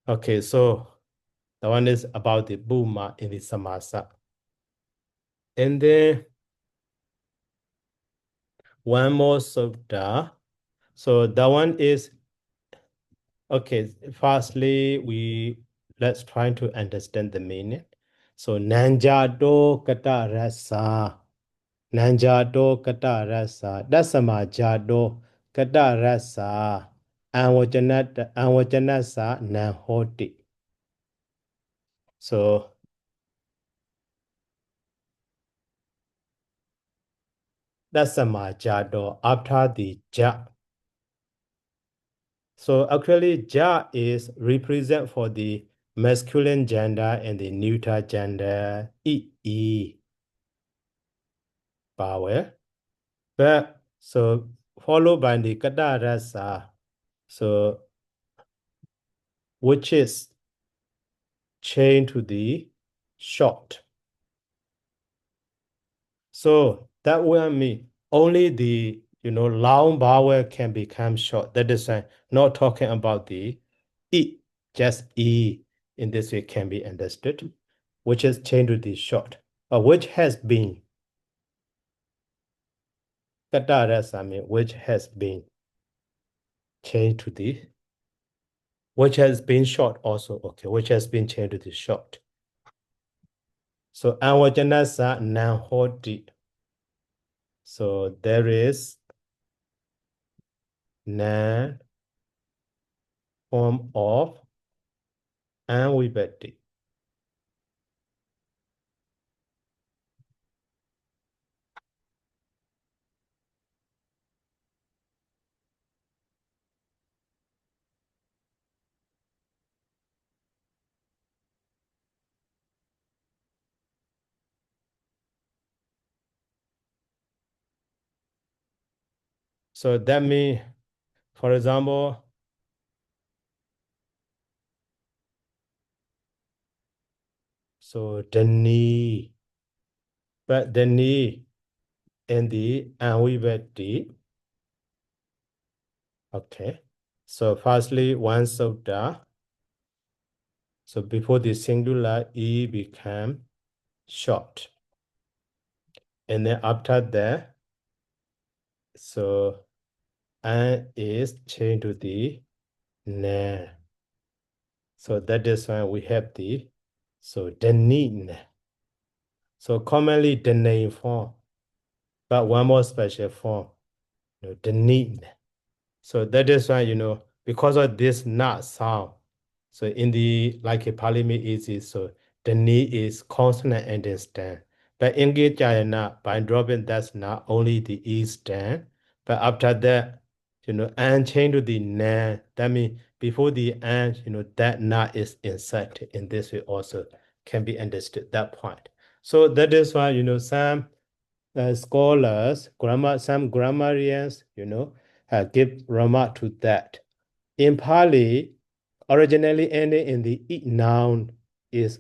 Okay, so the one is about the Buma in the Samasa. And then one more Sutta. So that one is okay. Firstly, let's try to understand the meaning. So Nanjado Kata Rasa. Nanjado Kata Rasa. Dasama Jado Kata Rasa. Anwajanasa Nahoti. So Dasama Jado after the Ja. So actually, Ja is represent for the masculine gender and the neuter gender, E power. But so followed by the Kada Rasa, so which is change to the short. So that will mean only the long vowel can become short. That is not talking about the E, just E in this way can be understood, which is changed to the short, or which has been. Which has been changed to the, which has been short also, okay, which has been changed to the short. So anvajanasa nahoti. So there is nan form of anvibhakti. So that means, for example, so the knee, but the knee and the anvibhakti. Okay. So firstly, one sutta. So before the singular, E became short. And then after that, so An is changed to the na. So that is why we have the, so the need. So commonly the name form, but one more special form, the need. So that is why, because of this not sound, so in the, like a Pali easy, so the need is consonant and then stand. But in Kaccāyana, by dropping that's not only the E stand, but after that, and change to the na. That means before the and, that na is inserted in this way also can be understood, that point. So that is why, some scholars, some grammarians, give remark to that. In Pali, originally ending in the E noun is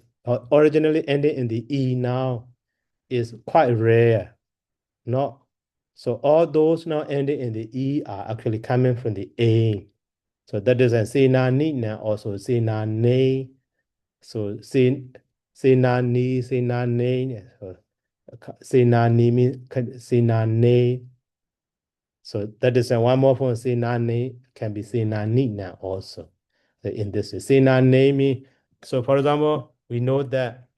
originally ending in the E noun is quite rare. No. So all those now ending in the E are actually coming from the A. So that is a sina ni now also sina ne. So sina ni, sina ne. So sina ni means sina ne. So that is one more from sina ne can be sina ni now also. So in this way, sina ne means, so for example, we know that,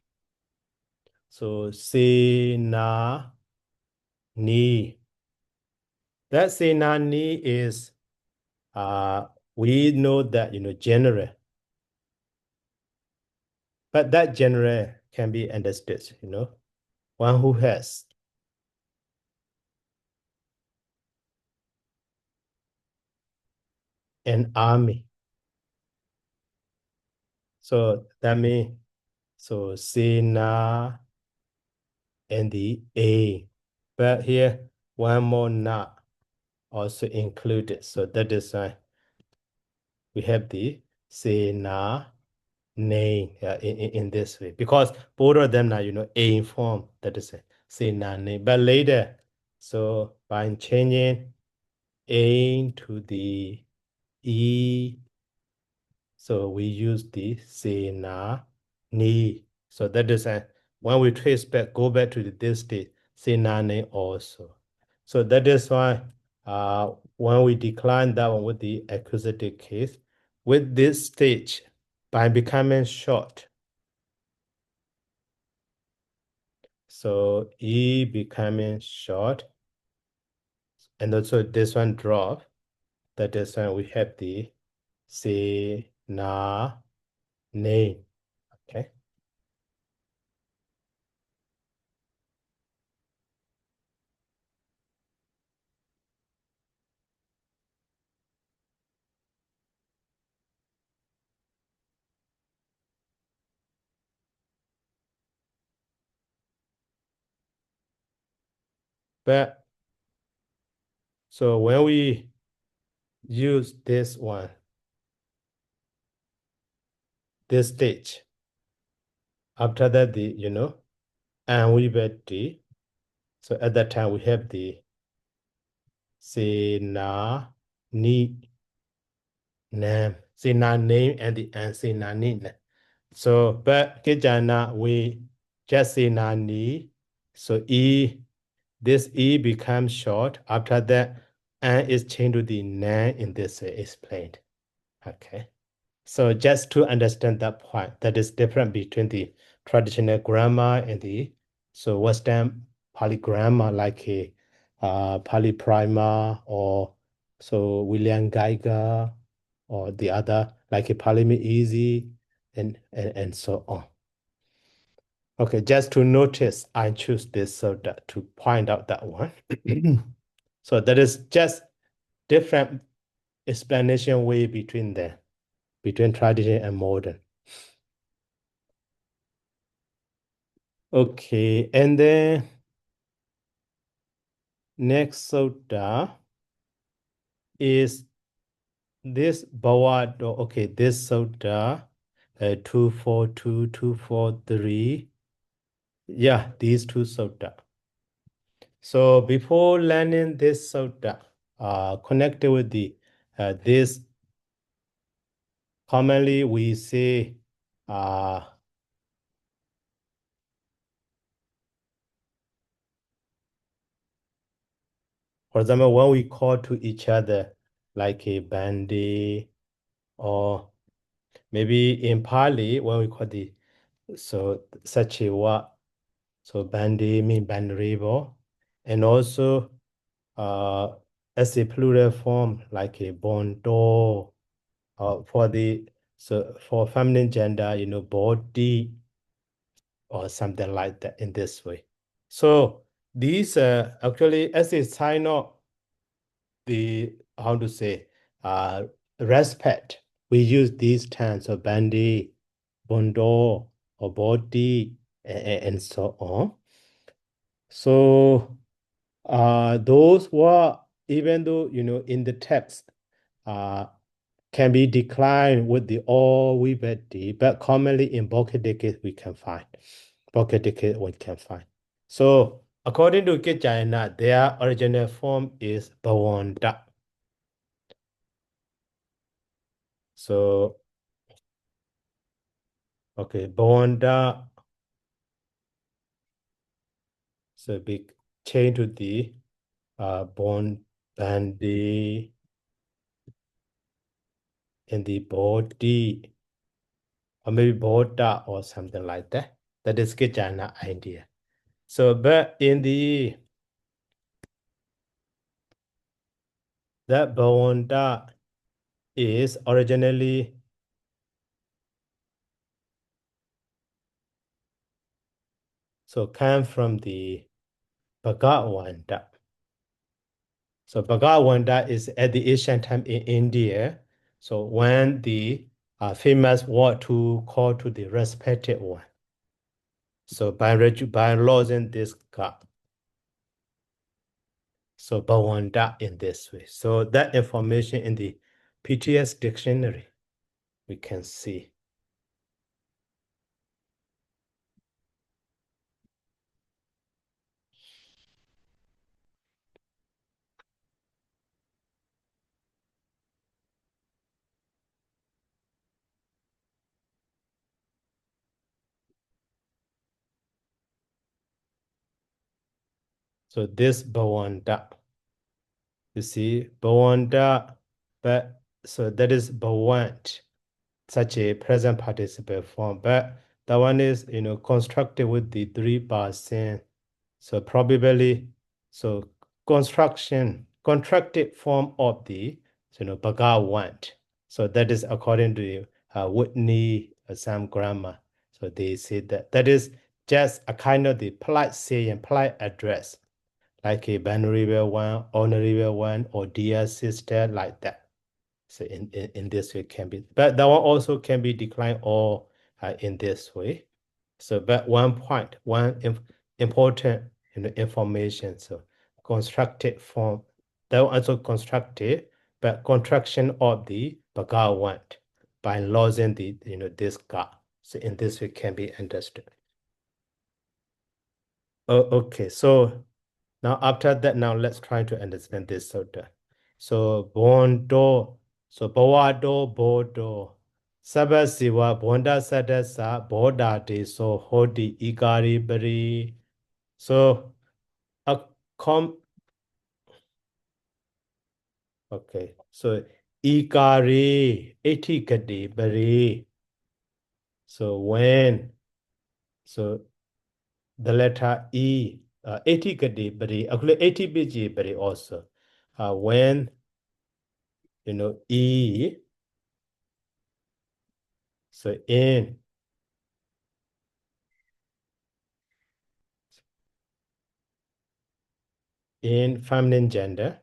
so sina ni. That sina ni is we know that general, but that general can be understood, one who has an army. So that means, so sina and the A, but here one more not also included. So that is why we have the sina name in this way, because both of them are A form. That is sina name. But later, so by changing A to the E, so we use the sina ni. So that is when we trace back, go back to this state, sina ni also. So that is why when we decline that one with the accusative case, with this stage, by becoming short, so E becoming short, and also this one drop, that is when we have the say na name. Okay. But so when we use this one, this stage, After that, and we bet the. So at that time, we have the Sena Ni name, Sena name, and the and Sena Ni. So, but Kaccāyana, we just Sena Ni. So this E becomes short. After that, and is changed to the Nan in this way explained. Okay. So just to understand that point, that is different between the traditional grammar and the Western Pali grammar like a Pali Primer or so William Geiger or the other like a Pali Easy and so on. Okay, just to notice, I choose this so that to point out that one. So that is just different explanation way between them, between tradition and modern. Okay, and then next sutta is this Bhavado. Okay, this sutta 242, 243. Yeah, these two sutta. So before learning this sutta, connected with the this commonly we say for example, when we call to each other like a bandi, or maybe in Pali, when we call the so such a what, so bandi mean bandribo, and also as a plural form like a bondo, for the so for feminine gender, body or something like that in this way. So these actually as a sign of the how to say respect, we use these terms of bandi, bondo, or body, and so on. So those were, even though in the text can be declined with the all vibhati, but commonly in Bhokkadikis we can find. Bhokkadikis we can find. So according to Kaccāyana, their original form is Bhavanda. So, okay, Bhavanda, so be changed to the bond and the in the body, or maybe Bodha or something like that. That is Kaccāyana idea. So, but in the that Bhavanda is originally so come from the Bhagavanda. So Bhagavanda is at the ancient time in India. So when the famous word to call to the respected one. So by losing this God. So Bhavanda in this way. So that information in the PTS dictionary, we can see. So this Bhavanda, you see, Bhavanda, but so that is Bhavant, such a present participle form, but that one is constructed with the 3%. So probably so contracted form of the Bhagavant. So that is according to Whitney some grammar. So they say that is just a kind of the polite saying, polite address, like a venerable one, honorable one, or dear sister, like that. So in this way can be, but that one also can be declined or in this way. So, but one point, important information. So, constructed form, that one also constructed, but contraction of the Bhagavant by losing the this God. So in this way can be understood. Oh, okay. So now after that, now let's try to understand this sutta. So bondo, so bhavado bodo, sabasiva bonda sadasa bodhati so hodi ikari bari. So a okay. So ikari etikati bari. So when so the letter E, 80 kadi bari, actually 80 biji bari also. When, E, so in feminine gender,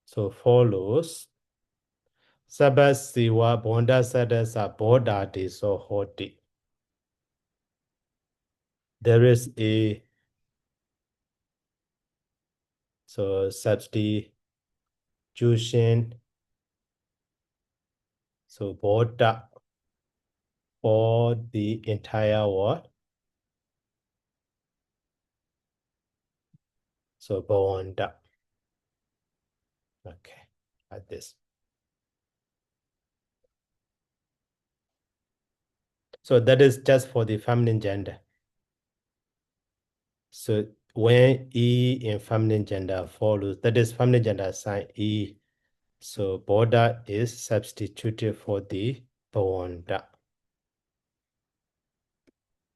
so follows, sabasiwa bonda sadasa bodhati so hoti. There is a, so substitution, so bodha for the entire word. So bonda. Okay, like this. So that is just for the feminine gender. So when E in feminine gender follows, that is feminine gender sign E. So border is substituted for the bawanda.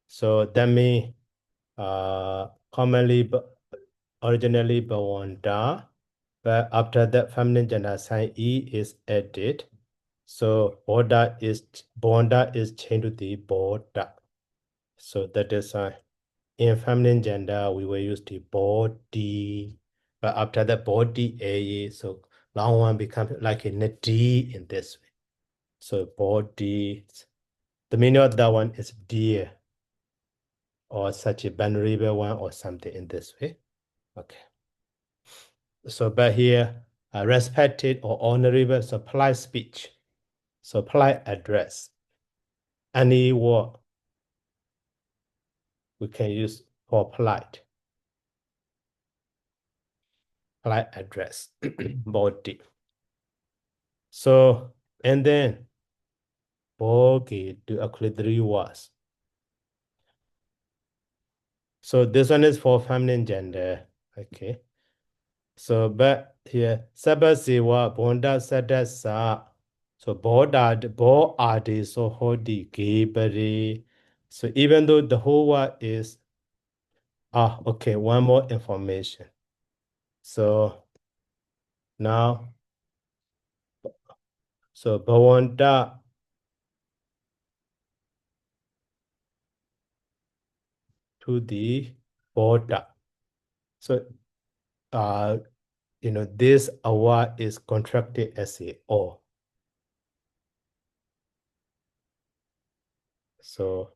So that means commonly originally bawanda, but after that feminine gender sign E is added. So border is changed to the border. So that is in feminine gender, we will use the body, but after the body A, so long one becomes like a D in this way. So body, the meaning of that one is deer, or such a Banriba one or something in this way. Okay. So but here, respected or honorable supply speech, supply address. Any word we can use for polite address, body. So, and then okay, to actually 3 words. So this one is for feminine gender. Okay. So but here Sabasiwa Bonda Sadasa. So bo adi so hodi gabari. So even though the whole word is okay, one more information. So now so Bawanda to the border. So this awa is contracted as a O. So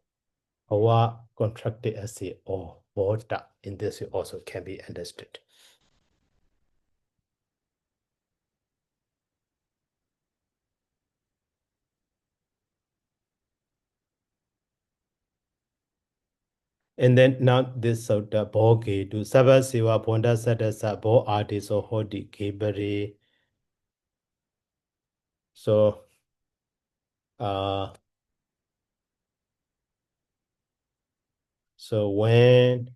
awa contracted as a O, border in this way also can be understood. And then now this sutta boge to saba siva bonda sadasa bo adi so hodi kebari. So when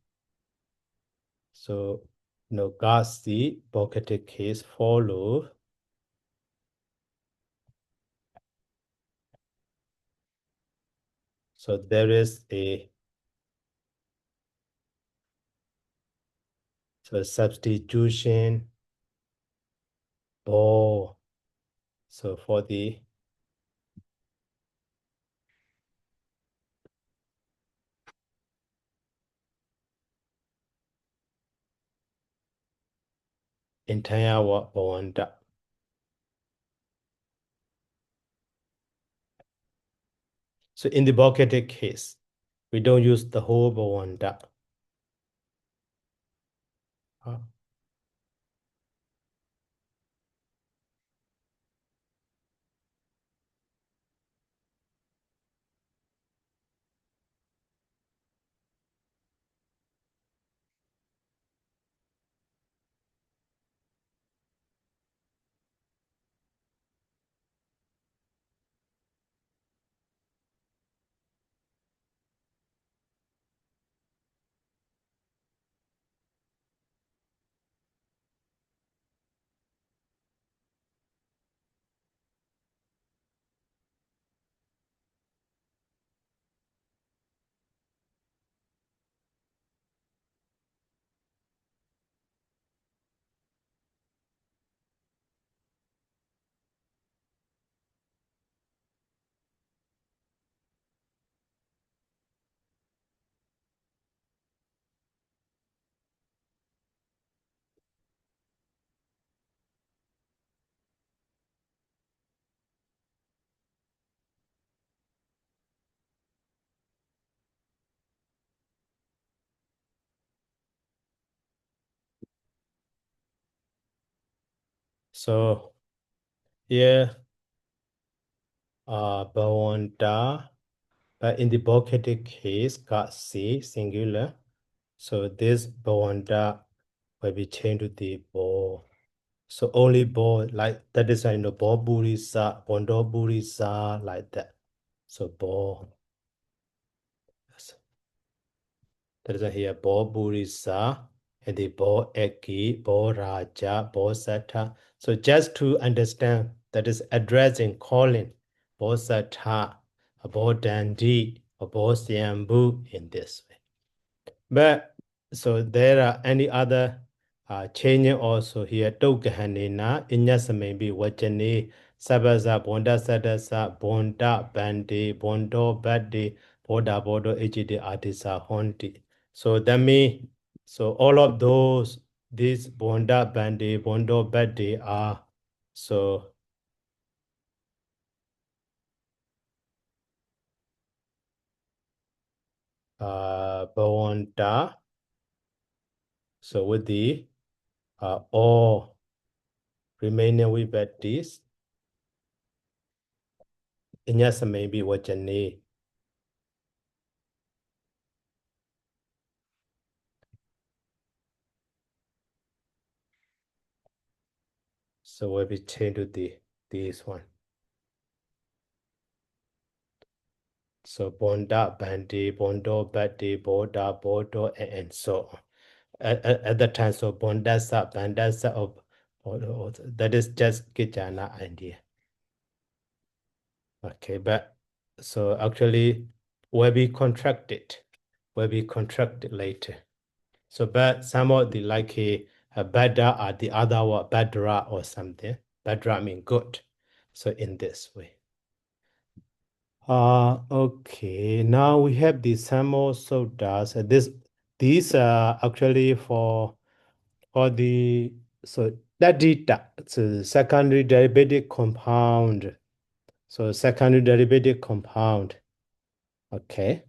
God's the Bhakti case follow. So there is a substitution bo. So for the entire word bawanda. So in the Bhakti case, we don't use the whole bawanda. So here, Bhavanta, but in the Bhakti case, got C, singular. So this Bhavanta will be changed to the Bo. So only Bo, like that is, Bo Burisa, Bondo Burisa, like that. So Bo. Yes. That is here, Bo Burisa, and the Bo Eki, Bo Raja, Bo Sata. So just to understand, that is addressing, calling, Bo Sata, Bo Dandi, Bo Siambu in this way. But so there are any other changing also here. Togahanina, Inyasamaybe, Wachani, Sabaza, Bonda Sadasa, Bonda, Bandi, Bondo, Badi, Boda, Bodo, Ejide, Artisa, Honti. So that means, so all of those, these Bonda, Bandi, Bondo, Badi are, so, Bonda, so with the, all remaining with Badis, Inyasamaybe, Wachani. So we'll be changed to this one. So Bonda, Bandi, Bondo, Badi, Boda, Bodo, and so on. At the time, so Bondasa, Bandasa of that is just Kaccāyana idea. Okay, but so actually will be contracted later. So but some of the like a Bada or the other word Badra or something. Badra mean good. So in this way. Okay. Now we have the Samo Suttas. These are actually for the so that data. So secondary derivative compound. So secondary derivative compound. Okay.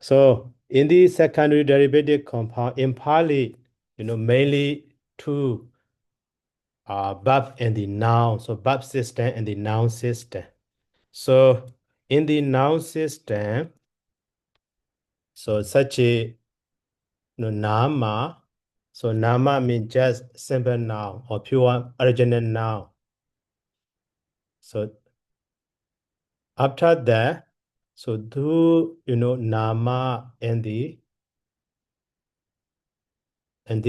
So in the secondary derivative compound, in Pali, mainly two verb and the noun. So verb system and the noun system. So in the noun system, so such a Nāma. So Nāma means just simple noun or pure original noun. So after that, so do Nāma and the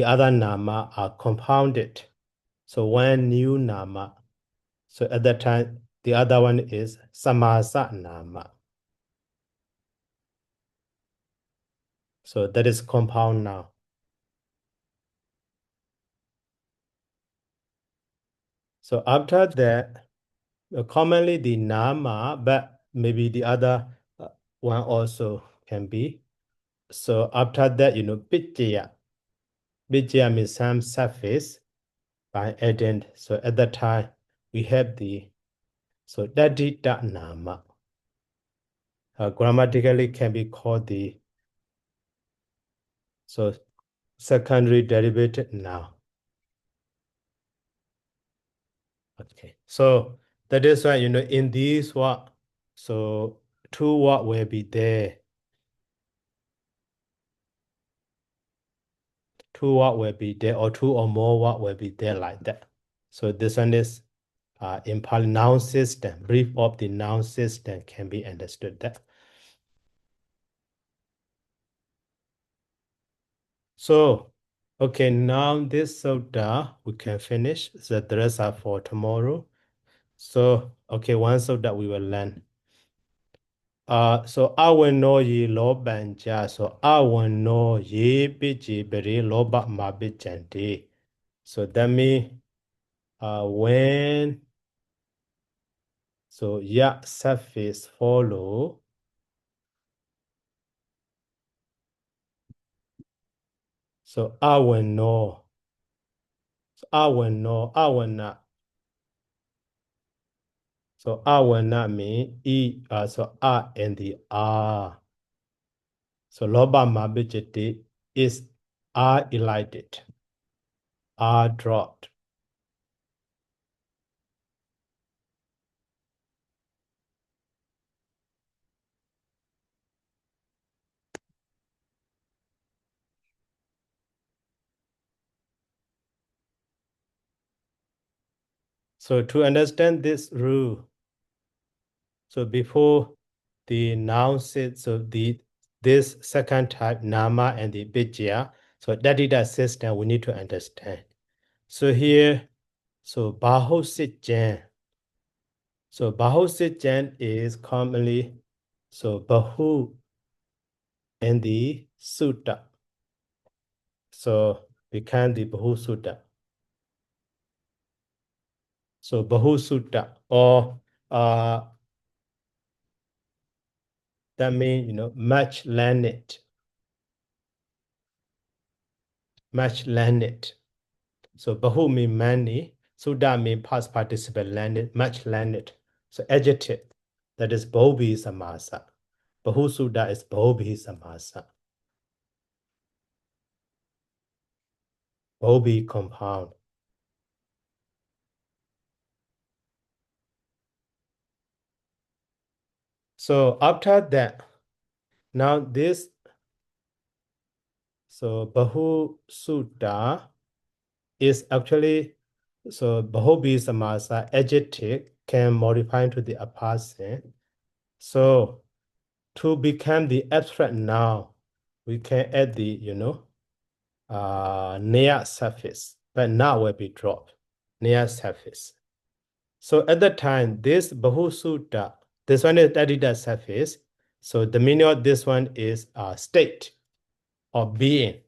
other Nāma are compounded. So one new Nāma. So at that time, the other one is Samasa Nāma. So that is compound now. So after that, commonly the Nāma, but maybe the other one also can be. So after that, Bijaya. Bijaya means some surface by adding. So at that time, we have so Dadita Nāma. Grammatically can be called so secondary derivative now. Okay. So that is why, in this what, so two what will be there. Two what will be there, or two or more what will be there like that. So this one is in Pali noun system, brief of the noun system can be understood that. So, okay, now this sutta we can finish. So the rest are for tomorrow. So, okay, one sutta we will learn. So awano ye lo banja. So awano ye biji beri lo ba ma bijante. So that means when so ya surface follow. So awano. So awana. So awana mean so a and the R. So loba mabijiti is R elided, R dropped. So to understand this rule, so before the noun set, so this second type, Nāma and the Bijya, so that is the system we need to understand. So here, so Bahu Sitjan. So Bahu Sitjan is commonly, so Bahu and the Sutta. So become the Bahu Sutta. So Bahu Sutta, or that means, much learned. Much learned. So Bahu means many, Sutta means past participle learned, much learned. So adjective, that is Bhobhi Samasa. Bahu Sutta is Bhobhi Samasa. Bhobhi compound. So after that, now this, so Bahu Sutta is actually, so Bhobhi Samasa adjective can modify into the apposite. So to become the abstract noun, we can add the, near surface, but now will be dropped, near surface. So at the time, this Bahu Sutta, this one is Adida surface. So the meaning of this one is state or being.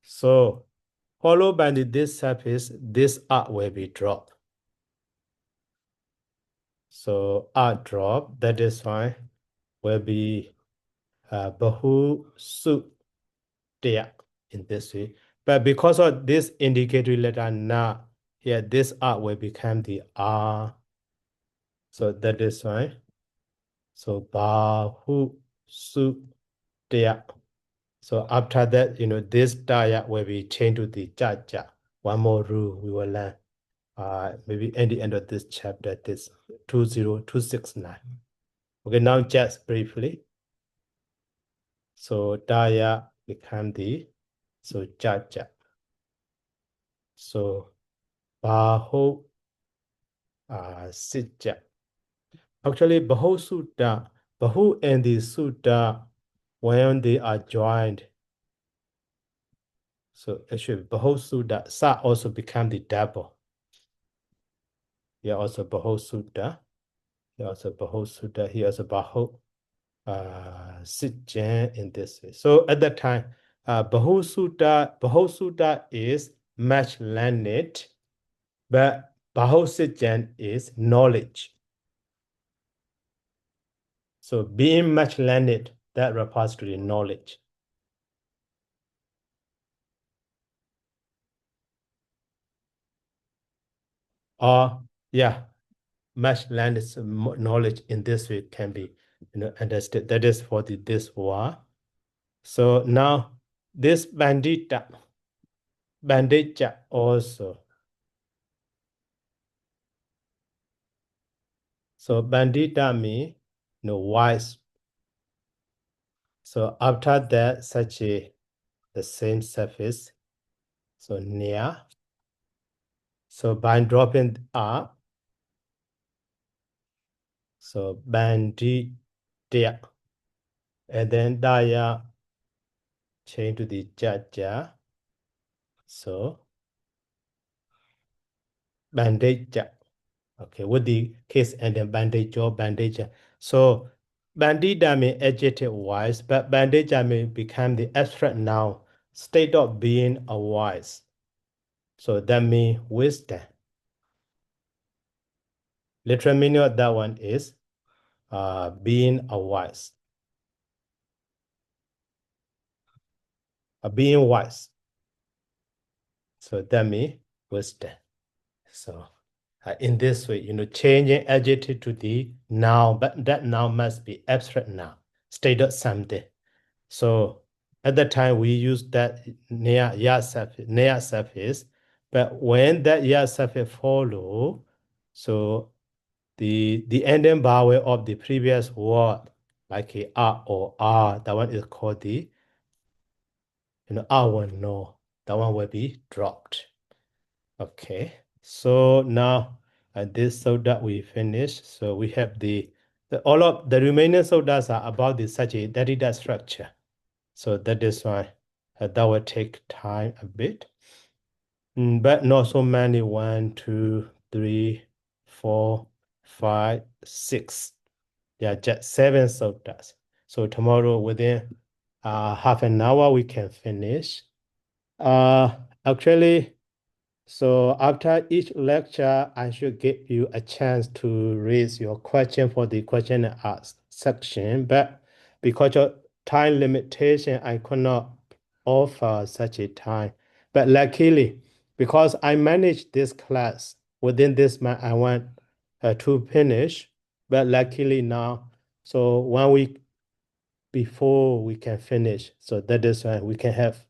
So followed by this surface, this art will be dropped. So art drop, that is why will be Bahu Sutta in this way. But because of this indicatory letter Na, here this art will become the R. So that is why. So Bahu Sutta. So after that, this daya will be changed to the Jaja. One more rule we will learn. Maybe at the end of this chapter, this 20269. Okay, now just briefly. So daya become the, so Jaja. So Bahu Sitja. Actually, Bahu Sutta, Bahu and the Sutta, when they are joined, so actually Bahu Sutta, Sa also become the double. Here also Bahu Sutta. Here also Bahu Sutta. Here also Bahu Sitjan in this way. So at that time, Bahu Sutta is much learned, but Bahu Sitjan is knowledge. So being much learned, that refers to the knowledge. Or yeah, much learned knowledge in this way can be understood. That is for this war. So now this bandita also. So bandita means wise. So after that, such the same surface. So near. So by dropping up. So bandita. And then daya change to the jaja. So bandage. Okay, with the case and then bandage or bandage. So bandita means adjective wise, but bandage may become the abstract noun, state of being a wise. So that means wisdom. Literal meaning of that one is being a wise. Being wise. So that means wisdom. So in this way, changing adjective to the noun, but that noun must be abstract noun, state of something. So at that time, we use that near surface, but when that ya surface follow, so the ending vowel of the previous word, like a R or R, that one is called the, R one no, that one will be dropped. Okay, so now this sutta we finished. So we have all of the remaining suttas are about the Saccittatita structure. So that is why that will take time a bit. But not so many. 1, 2, 3, 4, 5, 6. Yeah, just 7 suttas. So tomorrow within half an hour we can finish. Actually, so after each lecture, I should give you a chance to raise your question for the question and answer section. But because of time limitation, I could not offer such a time. But luckily, because I managed this class within this month, I want to finish. But luckily now, so 1 week before we can finish, so that is why we can have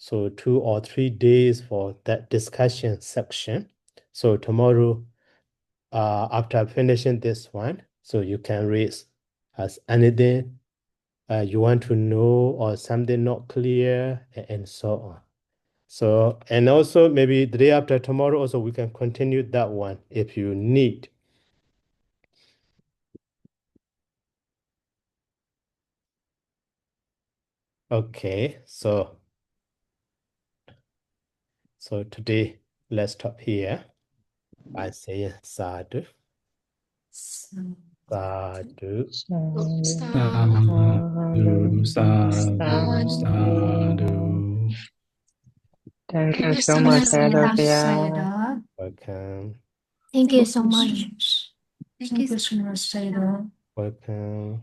2 or 3 days for that discussion section. So tomorrow, after finishing this one, so you can raise as anything you want to know or something not clear and so on. So, and also maybe the day after tomorrow also we can continue that one if you need. Okay, so today let's stop here by saying sadhu. Sadhu. Sadhu, sadhu, sadhu. Thank you so much, Sayadaw. Welcome. Thank you so much. Thank you so much, Sayadaw. Welcome.